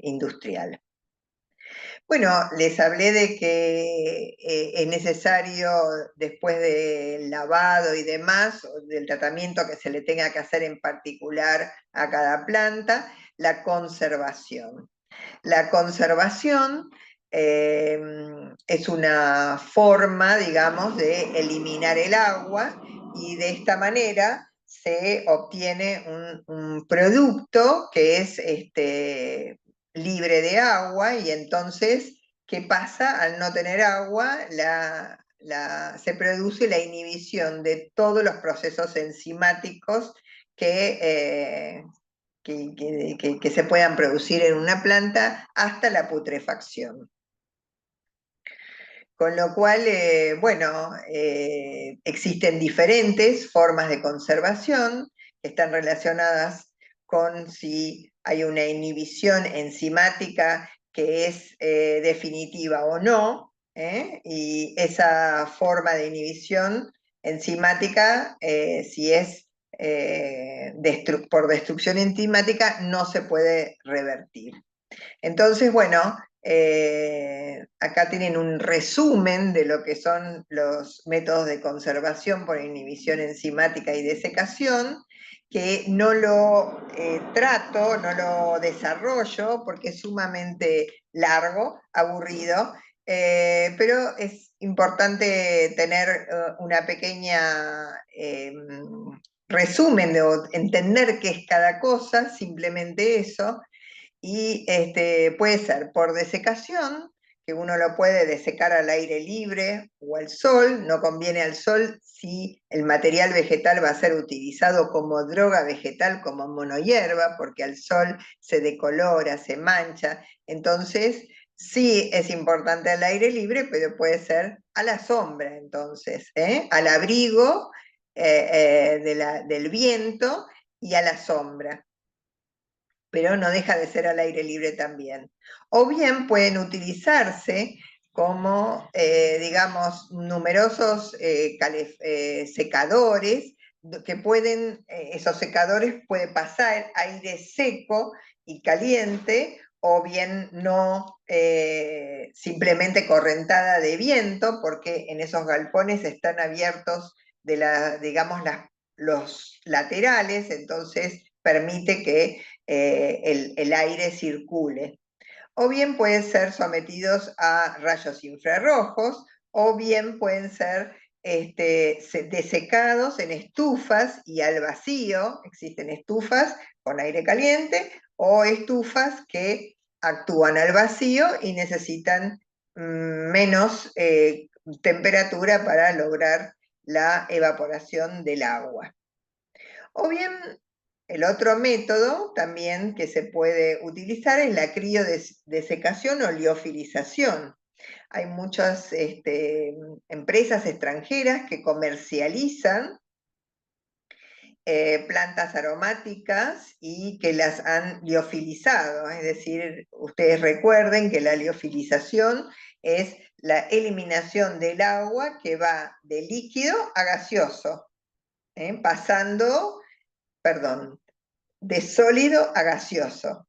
industrial. Bueno, les hablé de que es necesario, después del lavado y demás, del tratamiento que se le tenga que hacer en particular a cada planta, la conservación. La conservación es una forma, digamos, de eliminar el agua, y de esta manera se obtiene un producto que es libre de agua. Y entonces, ¿qué pasa? Al no tener agua, se produce la inhibición de todos los procesos enzimáticos que se puedan producir en una planta, hasta la putrefacción. Con lo cual, bueno, existen diferentes formas de conservación que están relacionadas con si hay una inhibición enzimática que es definitiva o no, y esa forma de inhibición enzimática, si es por destrucción enzimática, no se puede revertir. Entonces, bueno, acá tienen un resumen de lo que son los métodos de conservación por inhibición enzimática y desecación, que no lo trato, no lo desarrollo porque es sumamente largo, aburrido, pero es importante tener una pequeña resumen de entender qué es cada cosa, simplemente eso. Y puede ser por desecación, que uno lo puede desecar al aire libre o al sol. No conviene al sol si el material vegetal va a ser utilizado como droga vegetal, como monohierba, porque al sol se decolora, se mancha. Entonces, sí es importante al aire libre, pero puede ser a la sombra, entonces, al abrigo del viento y a la sombra, pero no deja de ser al aire libre también. O bien pueden utilizarse como, digamos, numerosos secadores, que pueden, esos secadores puede pasar aire seco y caliente, o bien no simplemente correntada de viento, porque en esos galpones están abiertos digamos, los laterales, entonces permite que el aire circule. O bien pueden ser sometidos a rayos infrarrojos, o bien pueden ser desecados en estufas y al vacío. Existen estufas con aire caliente o estufas que actúan al vacío y necesitan menos temperatura para lograr la evaporación del agua. O bien, el otro método también que se puede utilizar es la criodesecación o liofilización. Hay muchas empresas extranjeras que comercializan plantas aromáticas y que las han liofilizado. Es decir, ustedes recuerden que la liofilización es la eliminación del agua que va de líquido a gaseoso, pasando, perdón, de sólido a gaseoso.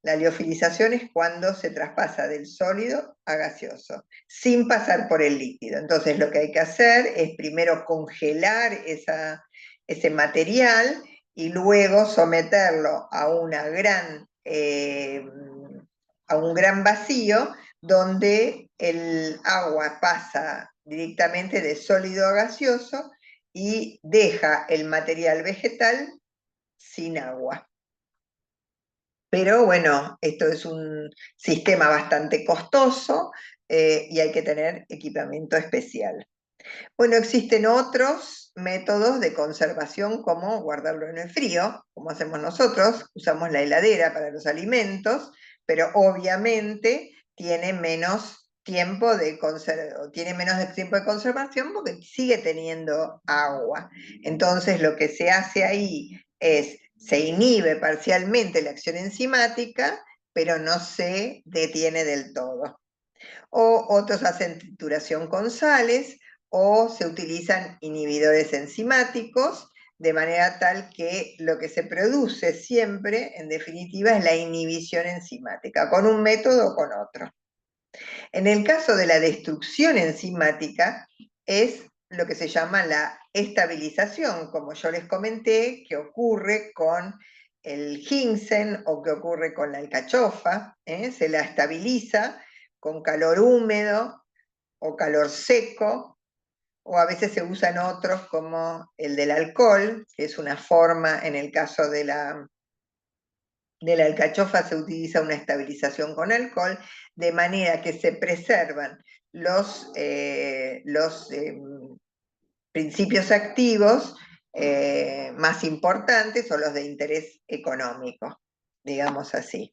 La liofilización es cuando se traspasa del sólido a gaseoso, sin pasar por el líquido. Entonces lo que hay que hacer es primero congelar ese material y luego someterlo a un gran vacío donde el agua pasa directamente de sólido a gaseoso y deja el material vegetal sin agua. Pero bueno, esto es un sistema bastante costoso y hay que tener equipamiento especial. Bueno, existen otros métodos de conservación como guardarlo en el frío, como hacemos nosotros, usamos la heladera para los alimentos, pero obviamente tiene menos tiempo tiene menos tiempo de conservación porque sigue teniendo agua. Entonces lo que se hace ahí es, se inhibe parcialmente la acción enzimática, pero no se detiene del todo. O otros hacen trituración con sales, o se utilizan inhibidores enzimáticos, de manera tal que lo que se produce siempre, en definitiva, es la inhibición enzimática, con un método o con otro. En el caso de la destrucción enzimática, es lo que se llama la estabilización, como yo les comenté, que ocurre con el ginseng o que ocurre con la alcachofa, se la estabiliza con calor húmedo o calor seco, o a veces se usan otros como el del alcohol, que es una forma, en el caso de la alcachofa se utiliza una estabilización con alcohol, de manera que se preservan los principios activos más importantes o los de interés económico, digamos así.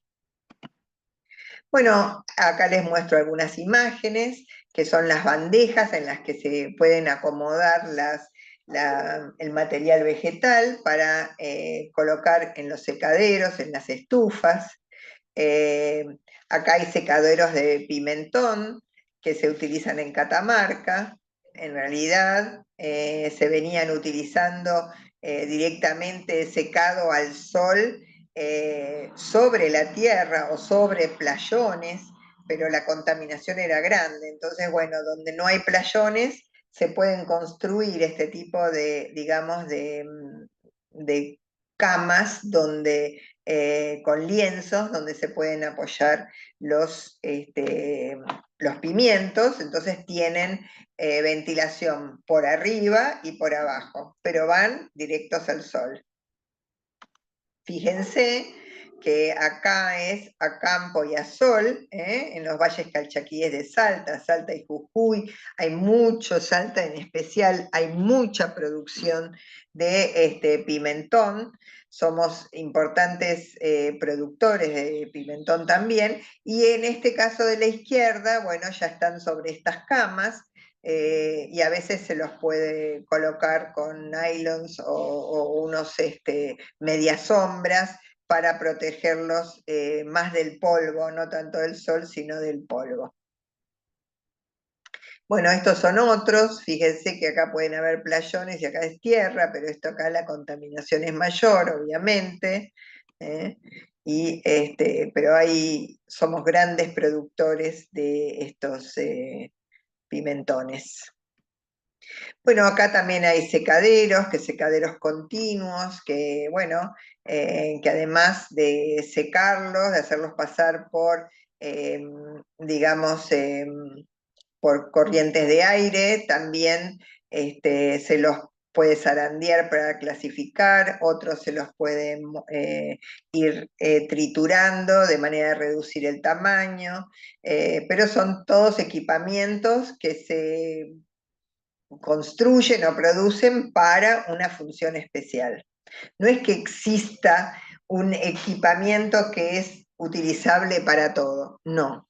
Bueno, acá les muestro algunas imágenes, que son las bandejas en las que se pueden acomodar el material vegetal para colocar en los secaderos, en las estufas. Acá hay secaderos de pimentón que se utilizan en Catamarca. En realidad se venían utilizando directamente secado al sol sobre la tierra o sobre playones, pero la contaminación era grande. Entonces, bueno, donde no hay playones, se pueden construir este tipo de, digamos, de camas donde, con lienzos donde se pueden apoyar los pimientos, entonces tienen ventilación por arriba y por abajo, pero van directos al sol. Fíjense que acá es a campo y a sol, en los valles calchaquíes de Salta, Salta y Jujuy, hay mucho, Salta en especial, hay mucha producción de pimentón, somos importantes productores de pimentón también, y en este caso de la izquierda, bueno, ya están sobre estas camas, y a veces se los puede colocar con nylons o unos medias sombras para protegerlos más del polvo, no tanto del sol, sino del polvo. Bueno, estos son otros, fíjense que acá pueden haber playones y acá es tierra, pero esto acá la contaminación es mayor, obviamente, pero ahí somos grandes productores de estos pimentones. Bueno, acá también hay secaderos, que secaderos continuos, que bueno, que además de secarlos, de hacerlos pasar por, digamos, por corrientes de aire, también se los puede zarandear para clasificar, otros se los pueden ir triturando de manera de reducir el tamaño, pero son todos equipamientos que se construyen o producen para una función especial. No es que exista un equipamiento que es utilizable para todo, no.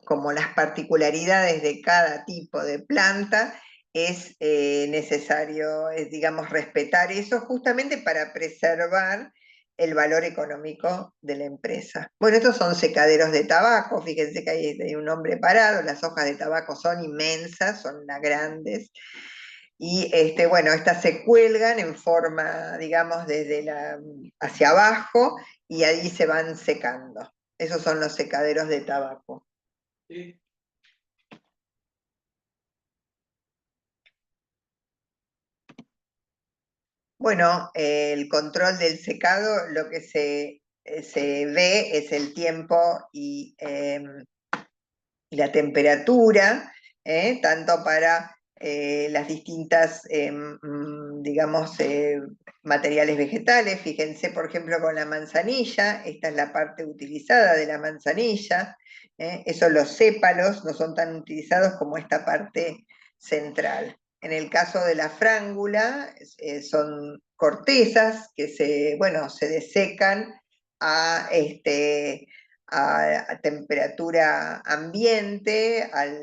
Como las particularidades de cada tipo de planta, es necesario, digamos, respetar eso justamente para preservar el valor económico de la empresa. Bueno, estos son secaderos de tabaco, fíjense que hay un hombre parado, las hojas de tabaco son inmensas, son las grandes, y bueno, estas se cuelgan en forma, digamos, hacia abajo, y ahí se van secando. Esos son los secaderos de tabaco. Sí. Bueno, el control del secado, lo que se ve es el tiempo y la temperatura, tanto para las distintas, digamos, materiales vegetales. Fíjense, por ejemplo, con la manzanilla, esta es la parte utilizada de la manzanilla, eso los sépalos no son tan utilizados como esta parte central. En el caso de la frángula, son cortezas que se desecan a a temperatura ambiente, al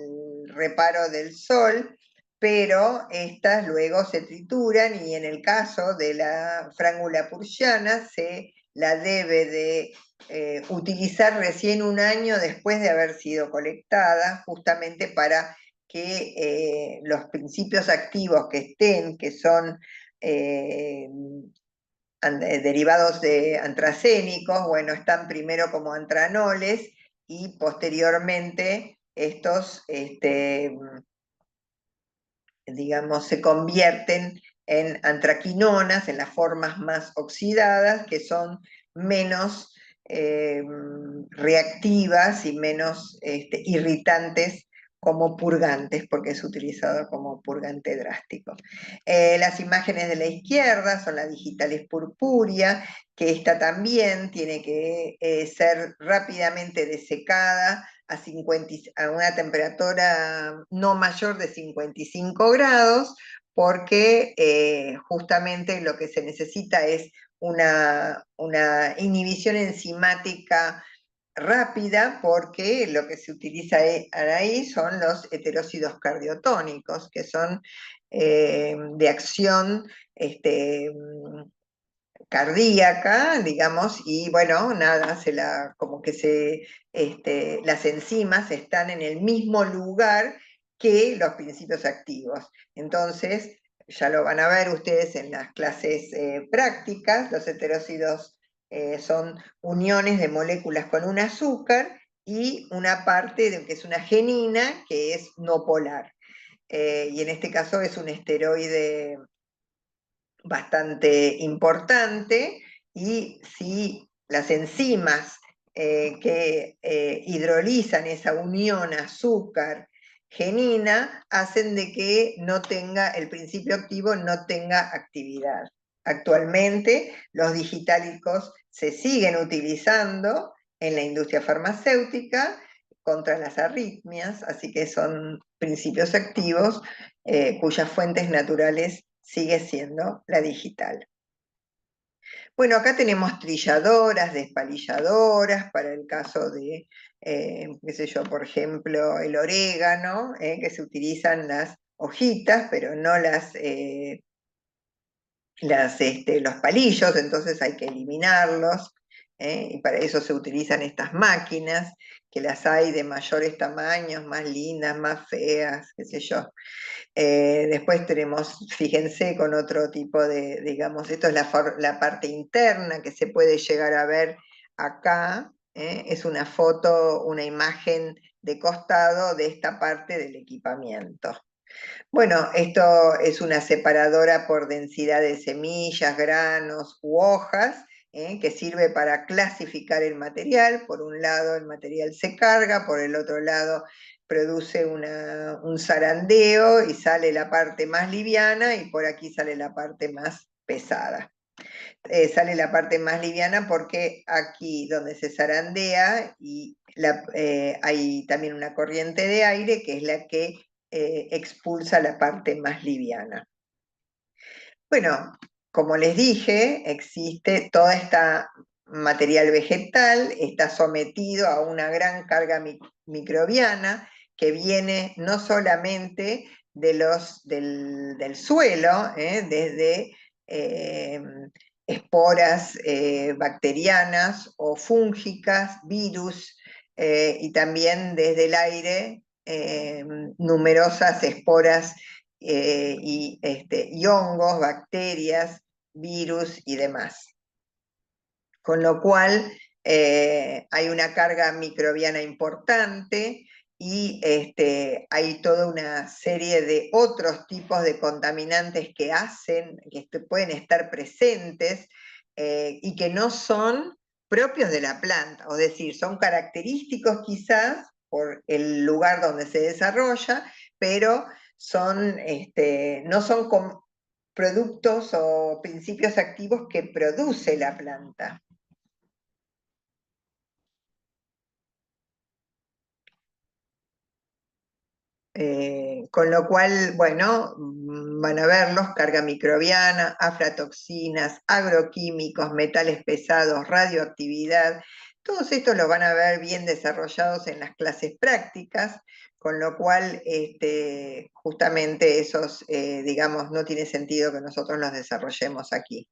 reparo del sol, pero estas luego se trituran y en el caso de la frángula pursiana se la debe de utilizar recién un año después de haber sido colectada, justamente para que los principios activos que estén, que son derivados de antracénicos, bueno, están primero como antranoles y posteriormente estos, digamos, se convierten en antraquinonas, en las formas más oxidadas, que son menos reactivas y menos irritantes como purgantes, porque es utilizado como purgante drástico. Las imágenes de la izquierda son la digitalis purpúrea, que esta también tiene que ser rápidamente desecada a una temperatura no mayor de 55 grados, porque justamente lo que se necesita es una inhibición enzimática rápida, porque lo que se utiliza ahí son los heterócidos cardiotónicos, que son de acción cardíaca, digamos, y bueno, nada, como que las enzimas están en el mismo lugar que los principios activos. Entonces, ya lo van a ver ustedes en las clases prácticas, los heterócidos son uniones de moléculas con un azúcar y una parte que es una genina, que es no polar. Y en este caso es un esteroide bastante importante, y si las enzimas que hidrolizan esa unión azúcar-genina hacen de que no tenga, el principio activo no tenga actividad. Actualmente los digitálicos se siguen utilizando en la industria farmacéutica contra las arritmias, así que son principios activos cuyas fuentes naturales sigue siendo la digital. Bueno, acá tenemos trilladoras, despalilladoras, para el caso de, qué sé yo, por ejemplo, el orégano, que se utilizan las hojitas, pero no los palillos, entonces hay que eliminarlos, y para eso se utilizan estas máquinas, que las hay de mayores tamaños, más lindas, más feas, qué sé yo. Después tenemos, fíjense, con otro tipo de, digamos, esto es la parte interna que se puede llegar a ver acá, es una foto, una imagen de costado de esta parte del equipamiento. Bueno, esto es una separadora por densidad de semillas, granos u hojas, que sirve para clasificar el material. Por un lado el material se carga, por el otro lado produce un zarandeo y sale la parte más liviana, y por aquí sale la parte más pesada. Sale la parte más liviana porque aquí donde se zarandea hay también una corriente de aire que es la que expulsa la parte más liviana. Bueno, como les dije, existe toda esta material vegetal, está sometido a una gran carga microbiana que viene no solamente del suelo, desde esporas bacterianas o fúngicas, virus, y también desde el aire, numerosas esporas y hongos, bacterias, virus y demás. Con lo cual hay una carga microbiana importante, y hay toda una serie de otros tipos de contaminantes que pueden estar presentes y que no son propios de la planta, es decir, son característicos quizás por el lugar donde se desarrolla, pero no son productos o principios activos que produce la planta. Con lo cual, bueno, van a verlos: carga microbiana, aflatoxinas, agroquímicos, metales pesados, radioactividad. Todos estos los van a ver bien desarrollados en las clases prácticas, con lo cual justamente esos, digamos, no tiene sentido que nosotros los desarrollemos aquí.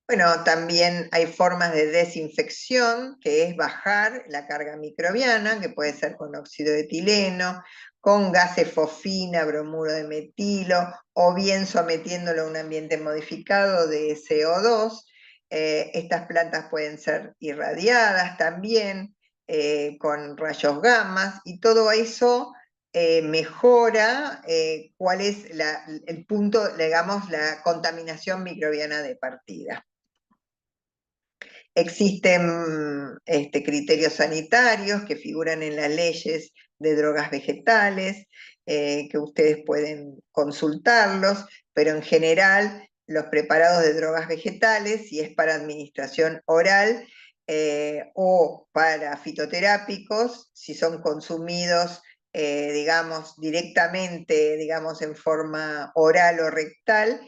Bueno, también hay formas de desinfección, que es bajar la carga microbiana, que puede ser con óxido de etileno, con gases fosfina, bromuro de metilo, o bien sometiéndolo a un ambiente modificado de CO2. Estas plantas pueden ser irradiadas también, con rayos gamma, y todo eso mejora cuál es el punto, digamos, la contaminación microbiana de partida. Existen criterios sanitarios que figuran en las leyes de drogas vegetales, que ustedes pueden consultarlos, pero en general los preparados de drogas vegetales, si es para administración oral o para fitoterápicos, si son consumidos digamos, directamente, digamos, en forma oral o rectal,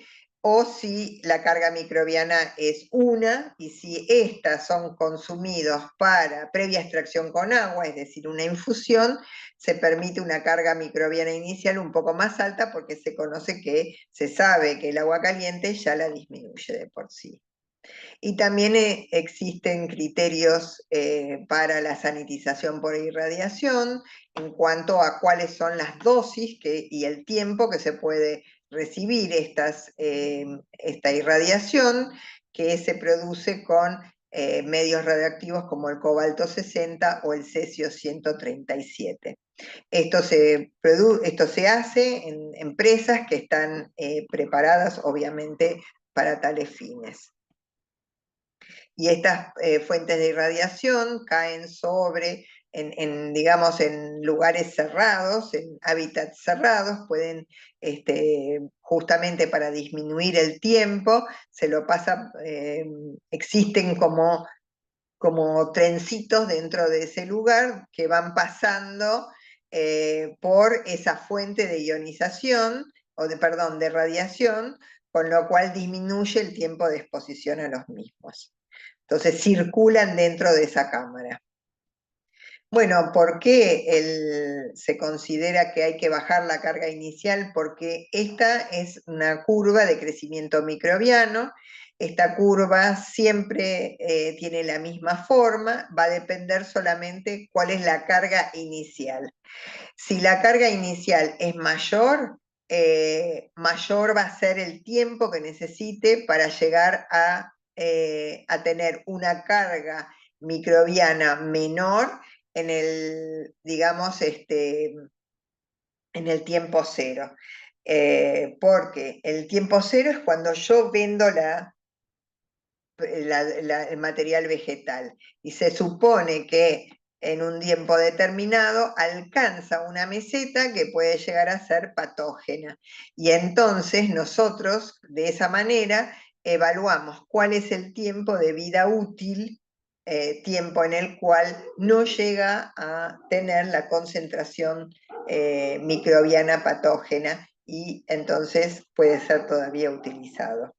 o si la carga microbiana es una, y si estas son consumidos para previa extracción con agua, es decir, una infusión, se permite una carga microbiana inicial un poco más alta, porque se sabe que el agua caliente ya la disminuye de por sí. Y también existen criterios para la sanitización por irradiación en cuanto a cuáles son las dosis y el tiempo que se puede recibir esta irradiación que se produce con medios radioactivos como el cobalto 60 o el cesio 137. Esto se hace en empresas que están preparadas, obviamente, para tales fines. Y estas fuentes de irradiación caen digamos, en lugares cerrados, en hábitats cerrados, pueden, justamente para disminuir el tiempo, existen como trencitos dentro de ese lugar que van pasando por esa fuente de ionización, perdón, de radiación, con lo cual disminuye el tiempo de exposición a los mismos. Entonces circulan dentro de esa cámara. Bueno, ¿por qué se considera que hay que bajar la carga inicial? Porque esta es una curva de crecimiento microbiano. Esta curva siempre tiene la misma forma, va a depender solamente cuál es la carga inicial. Si la carga inicial es mayor, mayor va a ser el tiempo que necesite para llegar a tener una carga microbiana menor en el, digamos, en el tiempo cero. Porque el tiempo cero es cuando yo vendo el material vegetal. Y se supone que en un tiempo determinado alcanza una meseta que puede llegar a ser patógena. Y entonces nosotros, de esa manera, evaluamos cuál es el tiempo de vida útil, tiempo en el cual no llega a tener la concentración microbiana patógena y entonces puede ser todavía utilizado.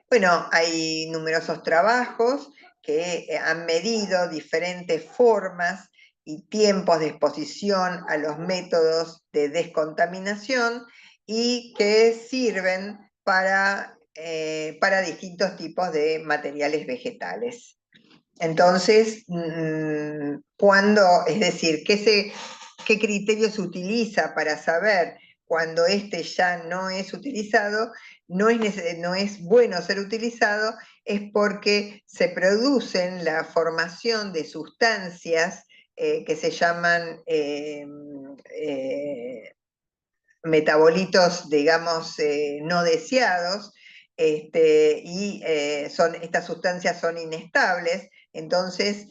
Bueno, hay numerosos trabajos que han medido diferentes formas y tiempos de exposición a los métodos de descontaminación y que sirven para distintos tipos de materiales vegetales. Entonces, es decir, ¿qué criterio se utiliza para saber cuando este ya no es utilizado? No es bueno ser utilizado, es porque se producen la formación de sustancias que se llaman metabolitos, digamos, no deseados, y estas sustancias son inestables, entonces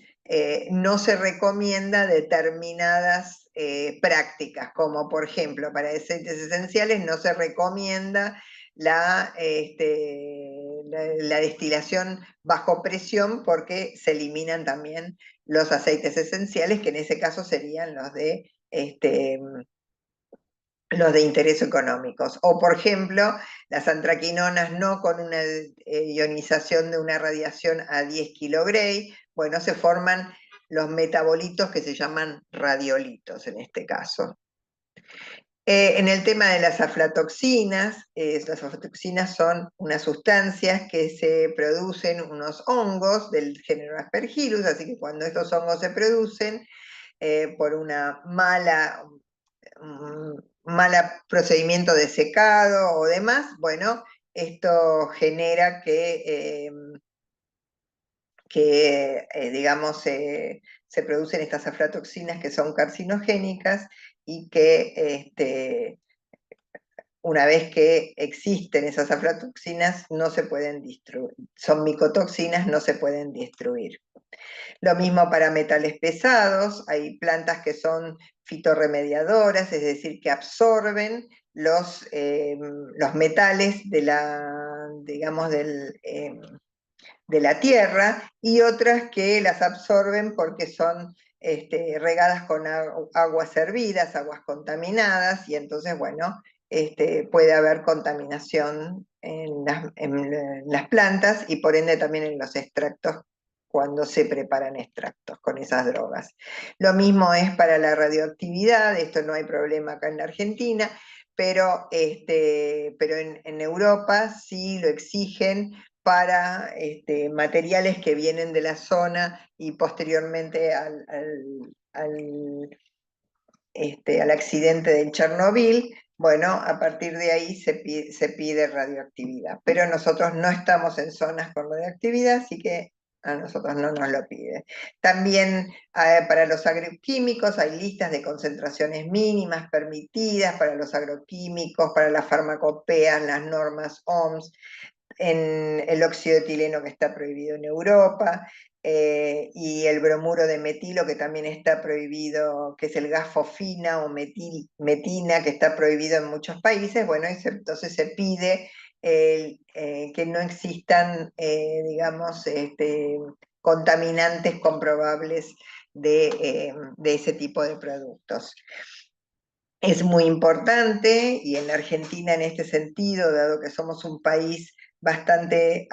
no se recomienda determinadas prácticas, como por ejemplo para aceites esenciales no se recomienda la destilación bajo presión porque se eliminan también los aceites esenciales, que en ese caso serían los de interés económicos. O, por ejemplo, las antraquinonas no con una ionización de una radiación a 10 kilogray, bueno, se forman los metabolitos que se llaman radiolitos en este caso. En el tema de las aflatoxinas son unas sustancias que se producen, unos hongos del género Aspergillus, así que cuando estos hongos se producen por una mala procedimiento de secado o demás, bueno, esto genera digamos, se producen estas aflatoxinas que son carcinogénicas y que una vez que existen esas aflatoxinas no se pueden destruir, son micotoxinas, no se pueden destruir. Lo mismo para metales pesados, hay plantas que son fitorremediadoras, es decir, que absorben los metales digamos, de la tierra, y otras que las absorben porque son regadas con aguas hervidas, aguas contaminadas, y entonces, bueno, puede haber contaminación en las plantas y por ende también en los extractos cuando se preparan extractos con esas drogas. Lo mismo es para la radioactividad, esto no hay problema acá en la Argentina, pero en Europa sí lo exigen para materiales que vienen de la zona y posteriormente al accidente de Chernobyl. bueno, a partir de ahí se pide radioactividad. Pero nosotros no estamos en zonas con radioactividad, así que a nosotros no nos lo pide. También para los agroquímicos hay listas de concentraciones mínimas permitidas para los agroquímicos, para las farmacopeas, las normas OMS, en el óxido de etileno que está prohibido en Europa, y el bromuro de metilo que también está prohibido, que es el gas fosfina o metina, que está prohibido en muchos países. Bueno, entonces se pide que no existan, digamos, contaminantes comprobables de ese tipo de productos. Es muy importante, y en la Argentina en este sentido, dado que somos un país bastante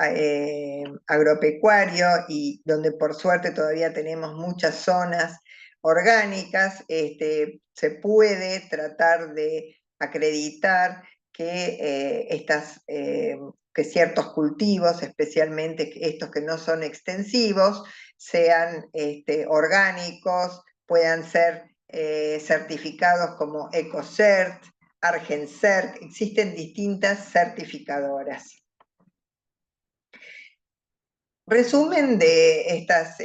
agropecuario y donde por suerte todavía tenemos muchas zonas orgánicas, se puede tratar de acreditar que, que ciertos cultivos, especialmente estos que no son extensivos, sean orgánicos, puedan ser certificados como EcoCert, ArgenCert. Existen distintas certificadoras. Resumen de estas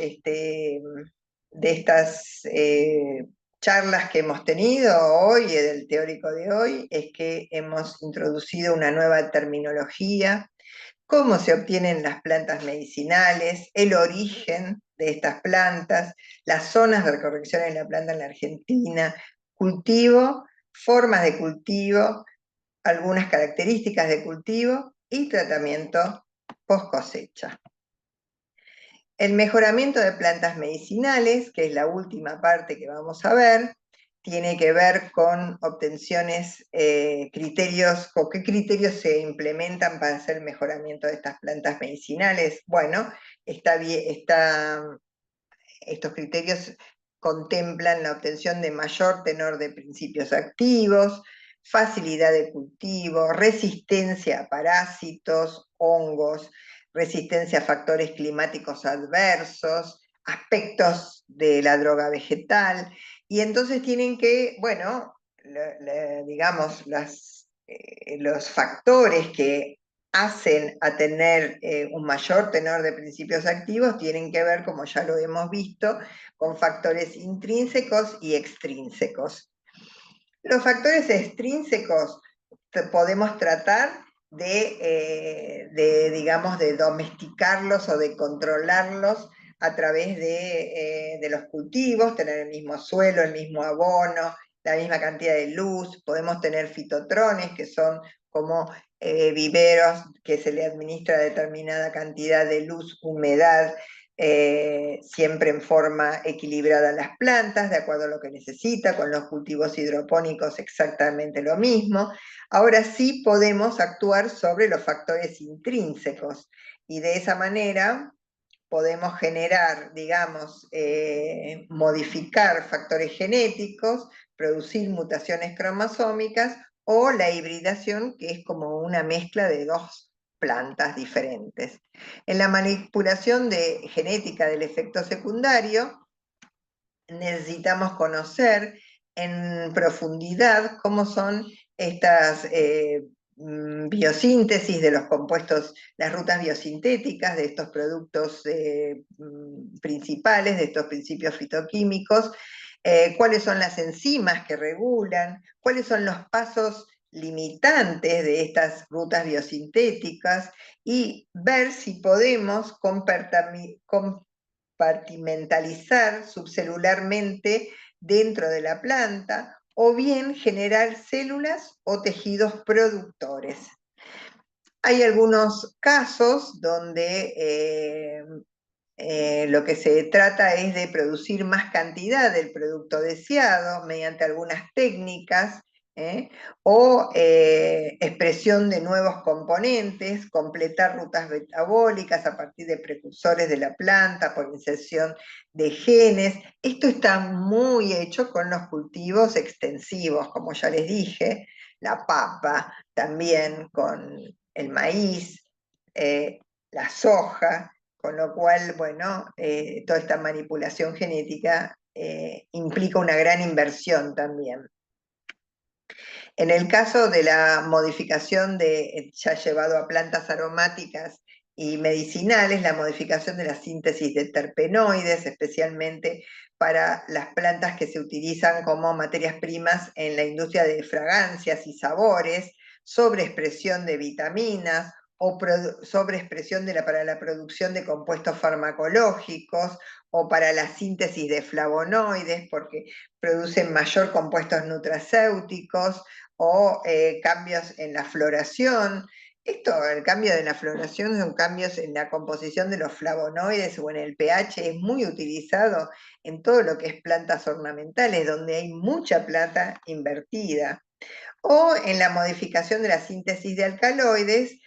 charlas que hemos tenido hoy, del teórico de hoy, es que hemos introducido una nueva terminología, cómo se obtienen las plantas medicinales, el origen de estas plantas, las zonas de recolección en la planta en la Argentina, cultivo, formas de cultivo, algunas características de cultivo y tratamiento post cosecha. El mejoramiento de plantas medicinales, que es la última parte que vamos a ver, tiene que ver con obtenciones, criterios, o qué criterios se implementan para hacer el mejoramiento de estas plantas medicinales. Bueno, estos criterios contemplan la obtención de mayor tenor de principios activos, facilidad de cultivo, resistencia a parásitos, hongos, resistencia a factores climáticos adversos, aspectos de la droga vegetal, y entonces tienen que, bueno, digamos, los factores que hacen a tener un mayor tenor de principios activos tienen que ver, como ya lo hemos visto, con factores intrínsecos y extrínsecos. Los factores extrínsecos podemos tratar digamos, de domesticarlos o de controlarlos a través de los cultivos, tener el mismo suelo, el mismo abono, la misma cantidad de luz. Podemos tener fitotrones, que son como viveros que se le administra determinada cantidad de luz, humedad, siempre en forma equilibrada a las plantas, de acuerdo a lo que necesita. Con los cultivos hidropónicos exactamente lo mismo. Ahora sí podemos actuar sobre los factores intrínsecos, y de esa manera podemos generar, digamos, modificar factores genéticos, producir mutaciones cromosómicas, o la hibridación, que es como una mezcla de dos plantas diferentes. En la manipulación genética del efecto secundario, necesitamos conocer en profundidad cómo son estas biosíntesis de los compuestos, las rutas biosintéticas de estos productos principales, de estos principios fitoquímicos, cuáles son las enzimas que regulan, cuáles son los pasos limitantes de estas rutas biosintéticas, y ver si podemos compartimentalizar subcelularmente dentro de la planta, o bien generar células o tejidos productores. Hay algunos casos donde lo que se trata es de producir más cantidad del producto deseado mediante algunas técnicas, o expresión de nuevos componentes, completar rutas metabólicas a partir de precursores de la planta por inserción de genes. Esto está muy hecho con los cultivos extensivos, como ya les dije, la papa, también con el maíz, la soja, con lo cual, bueno, toda esta manipulación genética implica una gran inversión también. En el caso de la modificación ya llevado a plantas aromáticas y medicinales, la modificación de la síntesis de terpenoides, especialmente para las plantas que se utilizan como materias primas en la industria de fragancias y sabores, sobreexpresión de vitaminas o sobreexpresión para la producción de compuestos farmacológicos o para la síntesis de flavonoides, porque producen mayor compuestos nutracéuticos, o cambios en la floración. El cambio de la floración son cambios en la composición de los flavonoides o en el pH, es muy utilizado en todo lo que es plantas ornamentales, donde hay mucha plata invertida. O en la modificación de la síntesis de alcaloides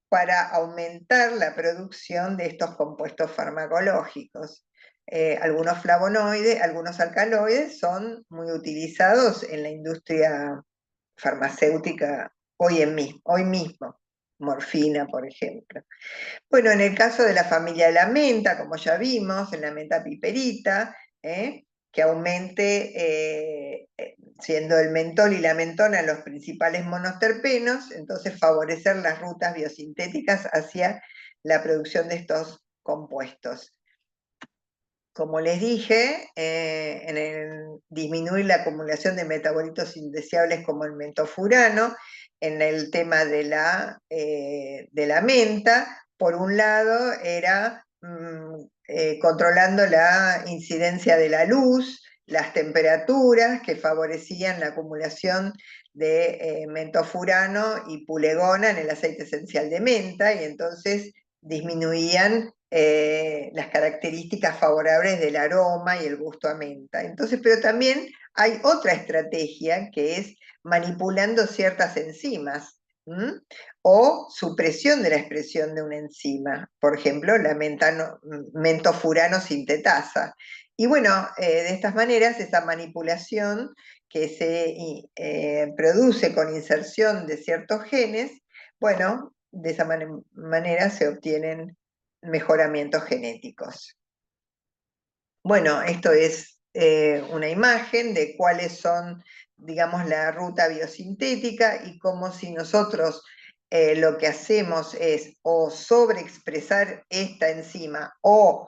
para aumentar la producción de estos compuestos farmacológicos. Algunos flavonoides, algunos alcaloides son muy utilizados en la industria farmacéutica hoy mismo, morfina, por ejemplo. Bueno, en el caso de la familia de la menta, como ya vimos, en la menta piperita, que aumente, siendo el mentol y la mentona los principales monoterpenos, entonces favorecer las rutas biosintéticas hacia la producción de estos compuestos. Como les dije, disminuir la acumulación de metabolitos indeseables como el mentofurano, en el tema de la menta, por un lado era controlando la incidencia de la luz, las temperaturas que favorecían la acumulación de mentofurano y pulegona en el aceite esencial de menta, y entonces disminuían las características favorables del aroma y el gusto a menta. Entonces, pero también hay otra estrategia que es manipulando ciertas enzimas, o supresión de la expresión de una enzima, por ejemplo, la mentofurano sintetasa. Y bueno, de estas maneras, esa manipulación que se produce con inserción de ciertos genes, bueno, de esa manera se obtienen mejoramientos genéticos. Bueno, esto es una imagen de cuáles son, digamos, la ruta biosintética y cómo si nosotros lo que hacemos es o sobreexpresar esta enzima o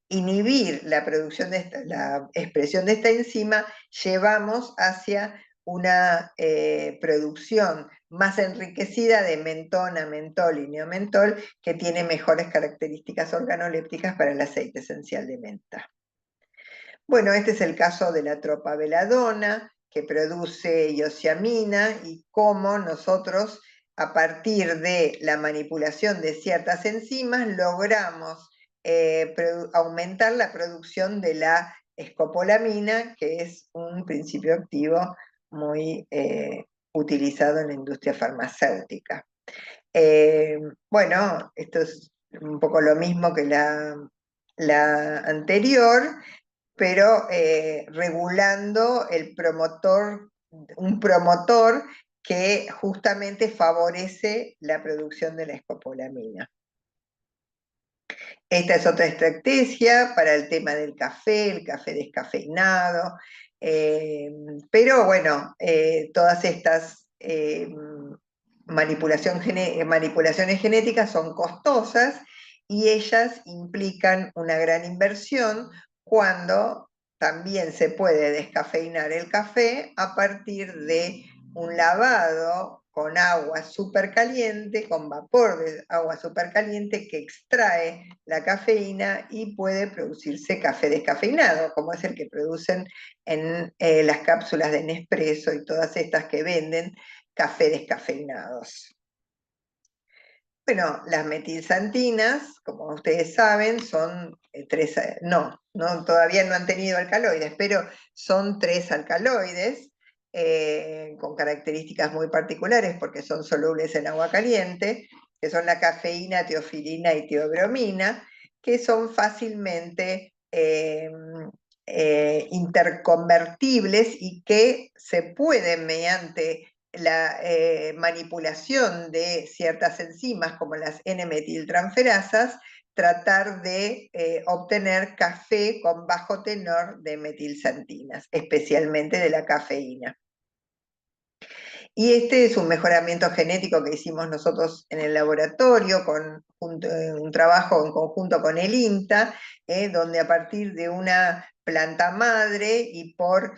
inhibir la producción de la expresión de esta enzima, llevamos hacia una producción más enriquecida de mentona, mentol y neomentol, que tiene mejores características organolépticas para el aceite esencial de menta. Bueno, este es el caso de la tropaveladona, que produce iosiamina, y cómo nosotros, a partir de la manipulación de ciertas enzimas, logramos aumentar la producción de la escopolamina, que es un principio activo muy utilizado en la industria farmacéutica. Bueno, esto es un poco lo mismo que la anterior, pero regulando un promotor que justamente favorece la producción de la escopolamina. Esta es otra estrategia para el tema del café, el café descafeinado, pero bueno, todas estas manipulaciones genéticas son costosas y ellas implican una gran inversión cuando también se puede descafeinar el café a partir de un lavado con agua súper caliente, con vapor de agua súper caliente que extrae la cafeína y puede producirse café descafeinado, como es el que producen en las cápsulas de Nespresso y todas estas que venden café descafeinados. Bueno, las metilsantinas, como ustedes saben, son todavía no han tenido alcaloides, pero son 3 alcaloides con características muy particulares porque son solubles en agua caliente, que son la cafeína, teofilina y teobromina, que son fácilmente interconvertibles y que se pueden, mediante la manipulación de ciertas enzimas como las N-metiltransferasas, tratar de obtener café con bajo tenor de metilsantinas, especialmente de la cafeína. Y este es un mejoramiento genético que hicimos nosotros en el laboratorio, un trabajo en conjunto con el INTA, donde a partir de una planta madre y por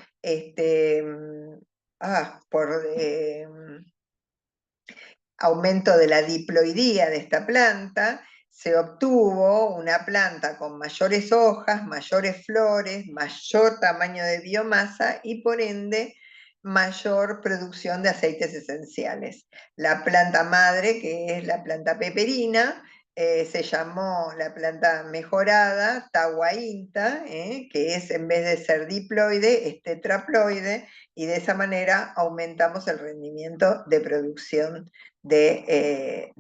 aumento de la diploidía de esta planta, se obtuvo una planta con mayores hojas, mayores flores, mayor tamaño de biomasa y por ende mayor producción de aceites esenciales. La planta madre, que es la planta peperina, se llamó la planta mejorada, Tahuainta, que es en vez de ser diploide, es tetraploide, y de esa manera aumentamos el rendimiento de producción del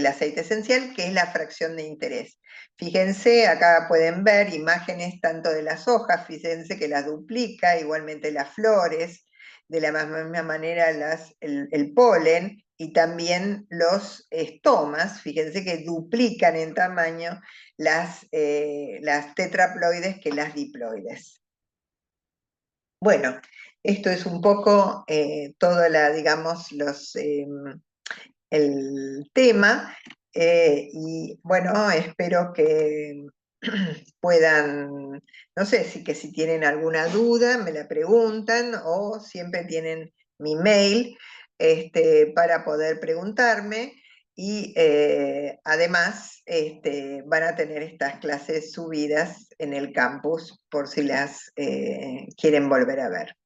aceite esencial, que es la fracción de interés. Fíjense, acá pueden ver imágenes tanto de las hojas, fíjense que las duplica, igualmente las flores, de la misma manera el polen y también los estomas, fíjense que duplican en tamaño las tetraploides que las diploides. Bueno, esto es un poco todo digamos, el tema, y bueno, espero que puedan, no sé, si tienen alguna duda, me la preguntan, o siempre tienen mi mail para poder preguntarme, y además van a tener estas clases subidas en el campus por si las quieren volver a ver.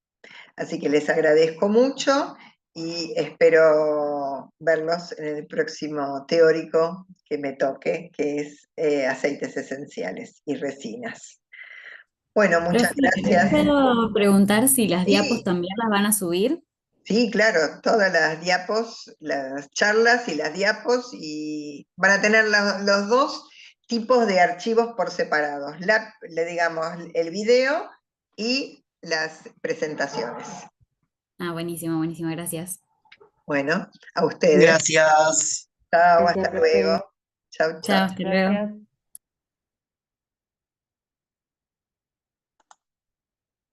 Así que les agradezco mucho y espero verlos en el próximo teórico que me toque, que es aceites esenciales y resinas. Bueno, muchas Profe, ¿le gracias. puedo preguntar si las diapos Sí, también las van a subir? sí, claro, todas las diapos, las charlas y las diapos, y van a tener los dos tipos de archivos por separados, digamos, el video y las presentaciones. Ah, buenísimo, buenísimo, gracias. Bueno, a ustedes. Gracias. Chao, hasta Gracias, luego. profe. Chau, chau. Chao, hasta luego. Gracias.